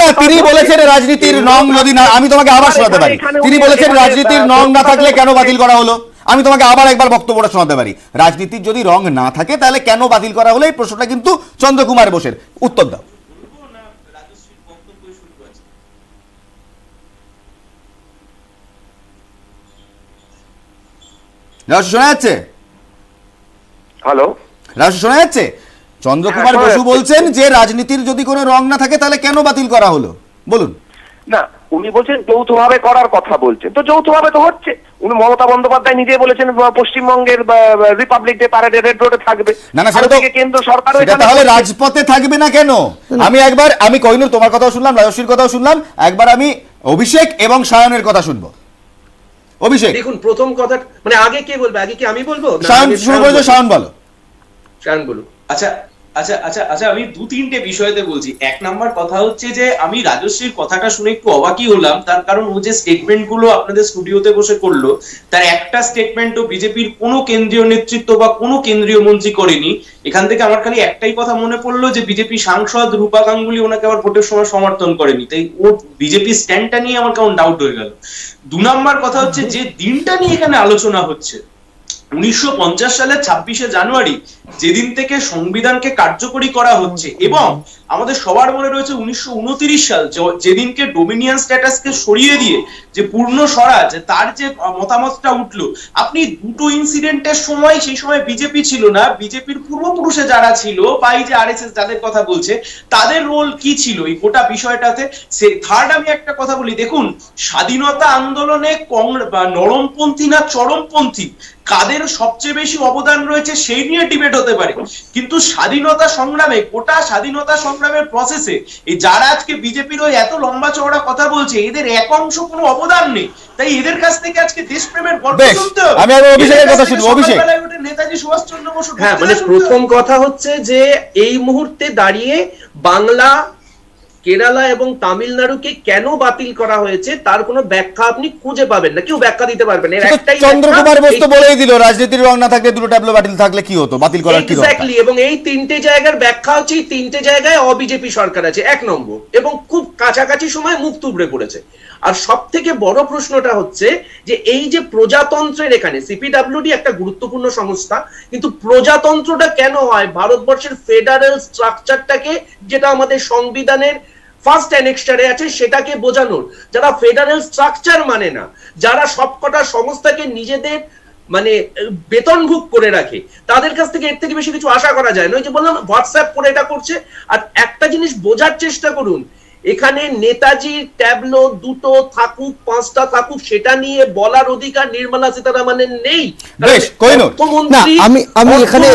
না, তিনি বলেছেন রাজনীতির নং যদি না, আমি তোমাকে আবার শোনাতে পারি, তিনি বলেছেন রাজনীতির নং না থাকলে কেন বাতিল করা হলো। আমি তোমাকে আবার একবার বক্তব্যটা শোনাতে পারি, রাজনীতির যদি রং না থাকে তাহলে কেন বাতিল করা হলো, এই প্রশ্নটা কিন্তু চন্দ্রকুমার বোসের। উত্তর দাও। রাজু শোনা যাচ্ছে? হ্যালো রাজু শোনা যাচ্ছে? চন্দ্রকুমার বসু বলছেন যে রাজনীতির যদি কোনো রং না থাকে তাহলে কেন বাতিল করা হলো, বলুন। না, উনি বলছেন যৌথভাবে করার কথা বলছেন, তো যৌথভাবে তো হচ্ছে। উনি মমতা বন্দ্যোপাধ্যায় নিজে বলেছেন পশ্চিমবঙ্গের রিপাবলিক ডে প্যারেডে রেড রোডে থাকবে। না সেটা তো কেন্দ্র সরকার, তাহলে রাজপথে থাকবে না কেন? আমি কোহিনূর তোমার কথাও শুনলাম, রাজশ্রীর কথাও শুনলাম, একবার আমি অভিষেক এবং সায়নের কথা শুনবো। অভিষেক, দেখুন প্রথম কথা, মানে আগে কে বলবে? আগে কি আমি বলবো? সায়ন শুরু করেছো, সায়ন বলো। সায়ন বলুন। আচ্ছা, আমি 2-3টে বিষয়তে বলছি। এক নাম্বার কথা হচ্ছে যে আমি রাজশ্রীর কথাটা শুনে একটু অবাকই হলাম, তার কারণ ও যে স্টেটমেন্ট গুলো আপনাদের স্টুডিওতে বসে করলো, তার একটা স্টেটমেন্টও বিজেপির কোনো কেন্দ্রীয় নেতৃত্ব বা কোনো কেন্দ্রীয় মন্ত্রী করেনি। এখান থেকে আমার খালি একটাই কথা মনে পড়লো যে বিজেপি সাংসদ রূপা গাঙ্গুলি ওনাকে আবার ভোটের সময় সমর্থন করেনি, তাই ও বিজেপি স্ট্যান্ডটা নিয়ে আমার কেমন ডাউট হয়ে গেল। 2 নাম্বার কথা হচ্ছে যে দিনটা নিয়ে এখানে আলোচনা হচ্ছে, 1950 সালের 26শে জানুয়ারি, যেদিন থেকে সংবিধানকে কার্যকরী করা হচ্ছে এবং আমাদের সবার মনে রয়েছে 1929 সাল যেদিনকে ডোমিনিয়ন স্ট্যাটাসকে সরিয়ে দিয়ে যে পূর্ণ স্বরাজ তার যে মতামতটা উঠলো, আপনি দুটো ইনসিডেন্টের সময়, সেই সময় বিজেপি ছিল না, বিজেপির পূর্বপুরুষে যারা ছিল বা এই যে আরএসএস যাদের কথা বলছে তাদের রোল কি ছিল এই গোটা বিষয়টাতে। থার্ড আমি একটা কথা বলি, দেখুন স্বাধীনতা আন্দোলনে নরমপন্থী না চরমপন্থী কাদের সবচেয়ে বেশি অবদান রয়েছে সেই নিয়ে ডিবেট হতে পারে, কিন্তু স্বাধীনতা সংগ্রামে, গোটা স্বাধীনতা সংগ্রামের প্রসেসে এই যারা আজকে বিজেপির ওই এত লম্বা চওড়া কথা বলছে এদের এক অংশ কোনো অবদান নেই। তাই এদের কাছ থেকে আজকে দেশপ্রেমের গল্প শুনতে হবে। আমি অভিষেকের কথা শুনবো। অভিষেক, নেতাজি সুভাষচন্দ্র বসু, হ্যাঁ মানে প্রথম কথা হচ্ছে যে এই মুহূর্তে দাঁড়িয়ে বাংলা, কেরালা এবং তামিলনাড়ুকে কেন বাতিল করা হয়েছে তার কোনো ব্যাখ্যা আপনি খুঁজে পাবেন না, কেউ ব্যাখ্যা দিতে পারবেন না। একটাই চন্দ্রকুমার বসু বলেই দিল রাজনীতির রং না থাকলে দুটো ট্যাবলো বাতিল থাকলে কি হতো, বাতিল করার কি দরকার। এক্স্যাক্টলি, এবং এই তিনটে জায়গার ব্যাখ্যা হচ্ছে এই তিনটে জায়গায় অবিজেপি সরকার আছে, এক নম্বর, এবং খুব কাছাকাছি সময় মুখ তুবড়ে পড়েছে। আর সব থেকে বড় প্রশ্নটা হচ্ছে যে এই যে প্রজাতন্ত্রের, এখানে সিপিডব্লিউডি একটা গুরুত্বপূর্ণ সংস্থা, কিন্তু প্রজাতন্ত্রটা কেন হয় ভারতবর্ষের ফেডারেল স্ট্রাকচারটাকে, যেটা আমাদের সংবিধানের ফার্স্ট অ্যানেক্সচারে আছে, সেটাকে বোঝানোর। যারা ফেডারেল স্ট্রাকচার মানে না, যারা সবকটা সংস্থাকে নিজেদের মানে বেতনভুক করে রাখে, তাদের কাছ থেকে এর থেকে বেশি কিছু আশা করা যায় না। ওই যে বললাম হোয়াটসঅ্যাপ করে এটা করছে। আর একটা জিনিস বোঝার চেষ্টা করুন, এখানে নেতাজির ট্যাবলো দুটো থাকুক, পাঁচটা থাকুক, সেটা নিয়ে বলার অধিকার নির্মলা সীতারামনের নেই। না, আমি এখানে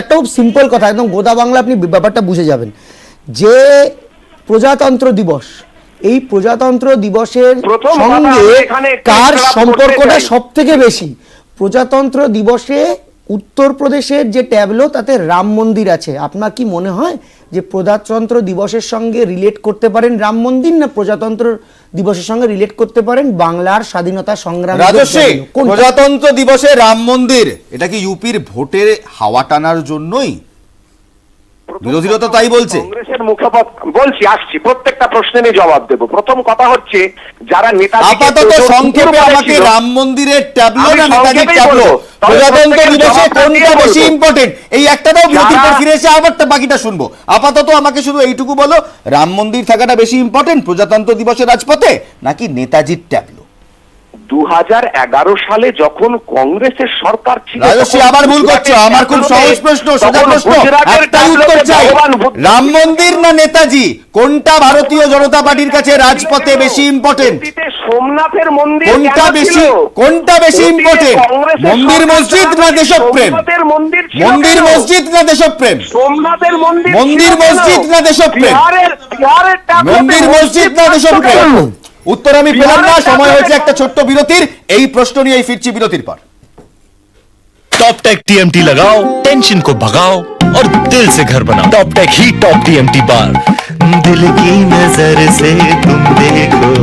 একটা খুব সিম্পল কথা, একদম গোদা বাংলা আপনি ব্যাপারটা বুঝে যাবেন। যে প্রজাতন্ত্র দিবস, এই প্রজাতন্ত্র দিবসের সঙ্গে কার সম্পর্কটা সব থেকে বেশি? প্রজাতন্ত্র দিবসে উত্তরপ্রদেশের যে ট্যাবলো তাতে রাম মন্দির আছে। আপনার কি মনে হয় যে প্রজাতন্ত্র দিবসের সঙ্গে রিলেট করতে পারেন রাম মন্দির, না প্রজাতন্ত্র দিবসের সঙ্গে রিলেট করতে পারেন বাংলার স্বাধীনতা সংগ্রাম? প্রজাতন্ত্র দিবসে রাম মন্দির, এটা কি ইউপির ভোটের হাওয়া টানার জন্যই? বিরোধীরা তো তাই বলছে। কংগ্রেসের মুখপাত্র বলছি, আসছি, প্রত্যেকটা প্রশ্নের জবাব দেব। প্রথম কথা হচ্ছে যারা নেতাজি, আপাতত সংক্ষেপে আমাকে রাম মন্দিরের ট্যাবলো না নেতাজির ট্যাবলো, প্রজাতন্ত্র দিবসে কোনটা বেশি ইম্পর্টেন্ট, এই একটাও বিরতির পর ফিরে এসে আবার বাকিটা শুনবো। আপাতত আমাকে শুধু এইটুকু বলো, রাম মন্দির থাকাটা বেশি ইম্পর্টেন্ট প্রজাতন্ত্র দিবসের রাজপথে নাকি নেতাজির ট্যাবলো? 2011 সালে যখন কংগ্রেসের সরকার ছিল, রাজশ্রী আবার ভুল করছো। আমার খুব সহজ প্রশ্ন, সোজা প্রশ্ন, একটাই উত্তর চাই। রাম মন্দির না নেতাজি, কোনটা ভারতীয় জনতা পার্টির কাছে রাজপথে বেশি ইম্পর্টেন্ট? সোমনাথের মন্দির কোনটা বেশি ইম্পর্টেন্ট? মন্দির মসজিদ না দেশপ্রেম? মন্দির মসজিদ না দেশপ্রেম? সোমনাথের মন্দির, মন্দির মসজিদ না দেশপ্রেম? মন্দির মসজিদ না দেশপ্রেম? উত্তর আমি পেলাম না, সময় হয়েছে একটা ছোট্ট বিরতির। এই প্রশ্ন নিয়েই ফিরছি বিরতির পর। टॉप टेक TMT लगाओ, टेंशन को भगाओ और दिल से घर बनाओ। टॉप टेक ही टॉप TMT बार, दिल की नजर से तुम देखो।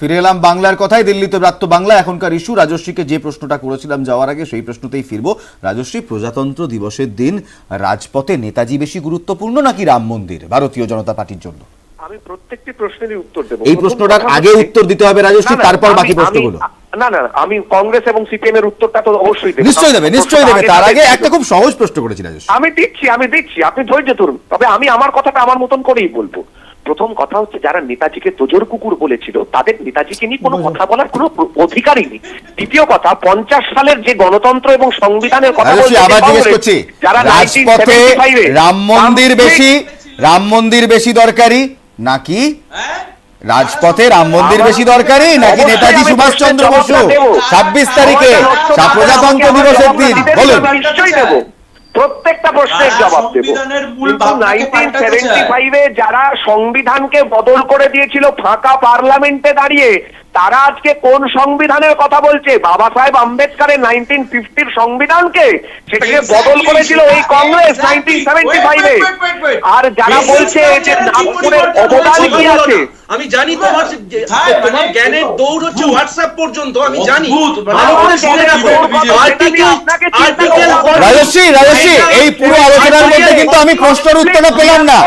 ফিরে এলাম বাংলার কথায়। দিল্লিতে ব্রাত্য বাংলা এখনকার ইস্যু। রাজশ্রীকে যে প্রশ্নটা করেছিলাম যাওয়ার আগে সেই প্রশ্নতেই ফিরবো। রাজশ্রী, প্রজাতন্ত্র দিবসের দিন রাজপথে নেতাজি বেশি গুরুত্বপূর্ণ নাকি রাম মন্দির ভারতীয় জনতা পার্টির জন্য? আমি প্রত্যেকটি প্রশ্নেরই উত্তর দেব। এই প্রশ্নটার আগে উত্তর দিতে হবে রাজশ্রী, তারপর বাকি প্রশ্নগুলো। না, আমি কংগ্রেস এবং সিপিএম এর উত্তরটা তো অবশ্যই দেব। নিশ্চয়ই দেবে। তার আগে একটা খুব সহজ প্রশ্ন করেছি রাজশ্রী। আমি দিচ্ছি, আপনি ধৈর্য ধরুন। তবে আমি আমার কথাটা আমার মতন করেই বলবো। প্রথম কথা হচ্ছে যারা নেতাজিকে তোজর কুকুর বলেছিল তাদের নেতাজিকে নিয়ে কোনো কথা বলার কোনো অধিকারই নেই। দ্বিতীয় কথা, 50 সালের যে গণতন্ত্র এবং সংবিধানের কথা বলছে, আবার জিজ্ঞেস করছি, রাজপথে রাম মন্দির বেশি দরকারি নাকি রাজপথে রাম মন্দির বেশি দরকারি নাকি নেতাজি সুভাষচন্দ্র বসু 26 তারিখে প্রজাতন্ত্র দিবসের দিন? বলুন। নিশ্চয়ই দেব, প্রত্যেকটা প্রশ্নের জবাব দেব। 1975-এ যারা সংবিধানকে বদল করে দিয়েছিল ফাঁকা পার্লামেন্টে দাঁড়িয়ে, তারা আজকে কোন সংবিধানের কথা বলছে? বাবা সাহেব আম্বেদকরের 1950-র সংবিধানকে, সেটাকে বদল করেছিল এই কংগ্রেস 1975-এ। আর যারা বলছে যে নাগপুরের অবদান কি আছে, আমি জানি তোমার তোমার জ্ঞানের দৌড় হচ্ছে হোয়াটসঅ্যাপ পর্যন্ত, আমি জানি। ভালো করে শুনে রাখো, রাজশ্রী এই পুরো আলোচনার মধ্যে কিন্তু আমি প্রশ্নের উত্তর পেলাম না।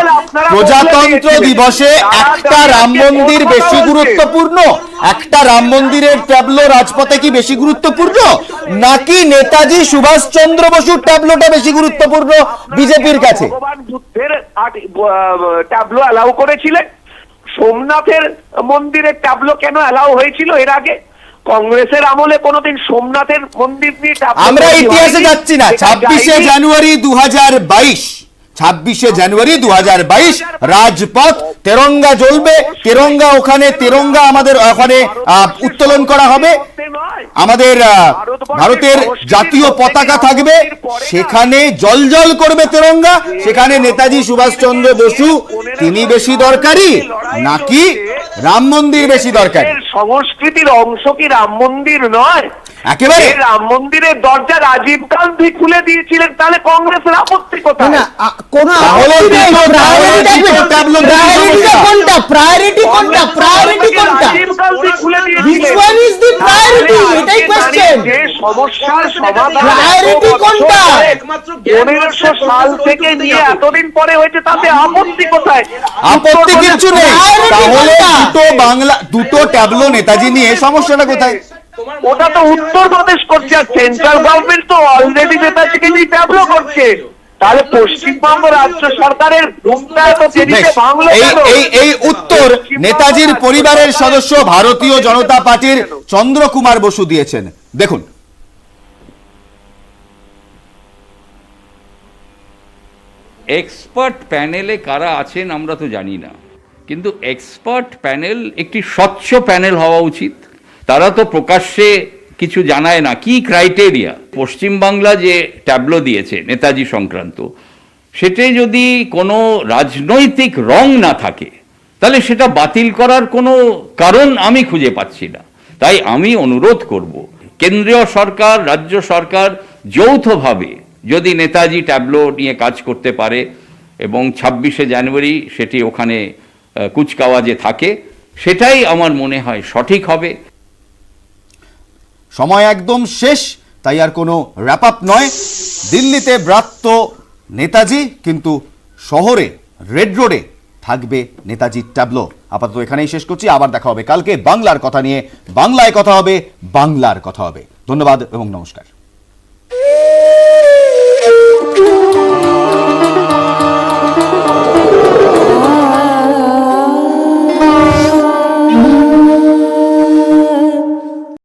প্রজাতন্ত্র দিবসে একটা রাম মন্দির বেশি গুরুত্বপূর্ণ, একটা রাম মন্দিরের ট্যাবলো রাজপথে কি বেশি গুরুত্বপূর্ণ, নাকি নেতাজি সুভাষচন্দ্র বসুর ট্যাবলোটা বেশি গুরুত্বপূর্ণ বিজেপির কাছে? ভগবান বুদ্ধের ট্যাবলো অ্যালাউ করেছিলেন, সোমনাথের মন্দিরের ট্যাবলো কেন অ্যালাউ হয়েছিল এর আগে? কংগ্রেসের আমলে কোনোদিন সোমনাথের মন্দির নিয়ে আমরা ইতিহাসে যাচ্ছি না। 26শে জানুয়ারি 2022, 26শে জানুয়ারি 2022 রাজপথ তেরঙ্গা জ্বলবে, তেরঙ্গা ওখানে তেরঙ্গা আমাদের ওখানে উত্তোলন করা হবে, আমাদের ভারতের জাতীয় পতাকা থাকবে, সেখানে জলজল করবে তেরঙ্গা। সেখানে নেতাজি সুভাষচন্দ্র বসু তিনি বেশি দরকারি নাকি রাম মন্দির বেশি দরকারি? সংস্কৃতির অংশ কি রাম মন্দির নয়? একেবারে রাম মন্দিরের দরজা রাজীব গান্ধী খুলে দিয়েছিলেন, তাহলে কংগ্রেসের আপত্তি কোথায়? সমস্যার সমাধান 1500 সাল থেকে নিয়ে এতদিন পরে হয়েছে, তাতে আপত্তি কোথায়? আপত্তি কিছু নেই। তাহলে দুটো ট্যাবলো নেতাজি নিয়ে সমস্যাটা কোথায়? ওটা তো উত্তরপ্রদেশ করছে, আর সেন্ট্রাল গভর্নমেন্ট তো অলরেডি নেতাজিকে নিয়ে ট্যাবলো করছে। তাহলে পশ্চিমবঙ্গ রাজ্য সরকারের এই উত্তর নেতাজির পরিবারের সদস্য ভারতীয় জনতা পার্টির চন্দ্রকুমার বসু দিয়েছেন, দেখুন। এক্সপার্ট প্যানেলে কারা আছেন আমরা তো জানি না, কিন্তু এক্সপার্ট প্যানেল একটি স্বচ্ছ প্যানেল হওয়া উচিত। তারা তো প্রকাশ্যে কিছু জানায় না কি ক্রাইটেরিয়া। পশ্চিমবাংলা যে ট্যাবলো দিয়েছে নেতাজি সংক্রান্ত, সেটা যদি কোনো রাজনৈতিক রং না থাকে তাহলে সেটা বাতিল করার কোনো কারণ আমি খুঁজে পাচ্ছি না। তাই আমি অনুরোধ করব, কেন্দ্রীয় সরকার রাজ্য সরকার যৌথভাবে যদি নেতাজি ট্যাবলো নিয়ে কাজ করতে পারে এবং 26শে জানুয়ারি সেটি ওখানে কুচকাওয়াজে থাকে, সেটাই আমার মনে হয় সঠিক হবে। সময় একদম শেষ, তাই আর কোনো র্যাপ আপ নয়। দিল্লিতে ব্রাত্য নেতাজি, কিন্তু শহরে রেড রোডে থাকবে নেতাজির ট্যাবলো। আপাতত এখানেই শেষ করছি, আবার দেখা হবে কালকে বাংলার কথা নিয়ে। বাংলায় কথা হবে, বাংলার কথা হবে। ধন্যবাদ এবং নমস্কার।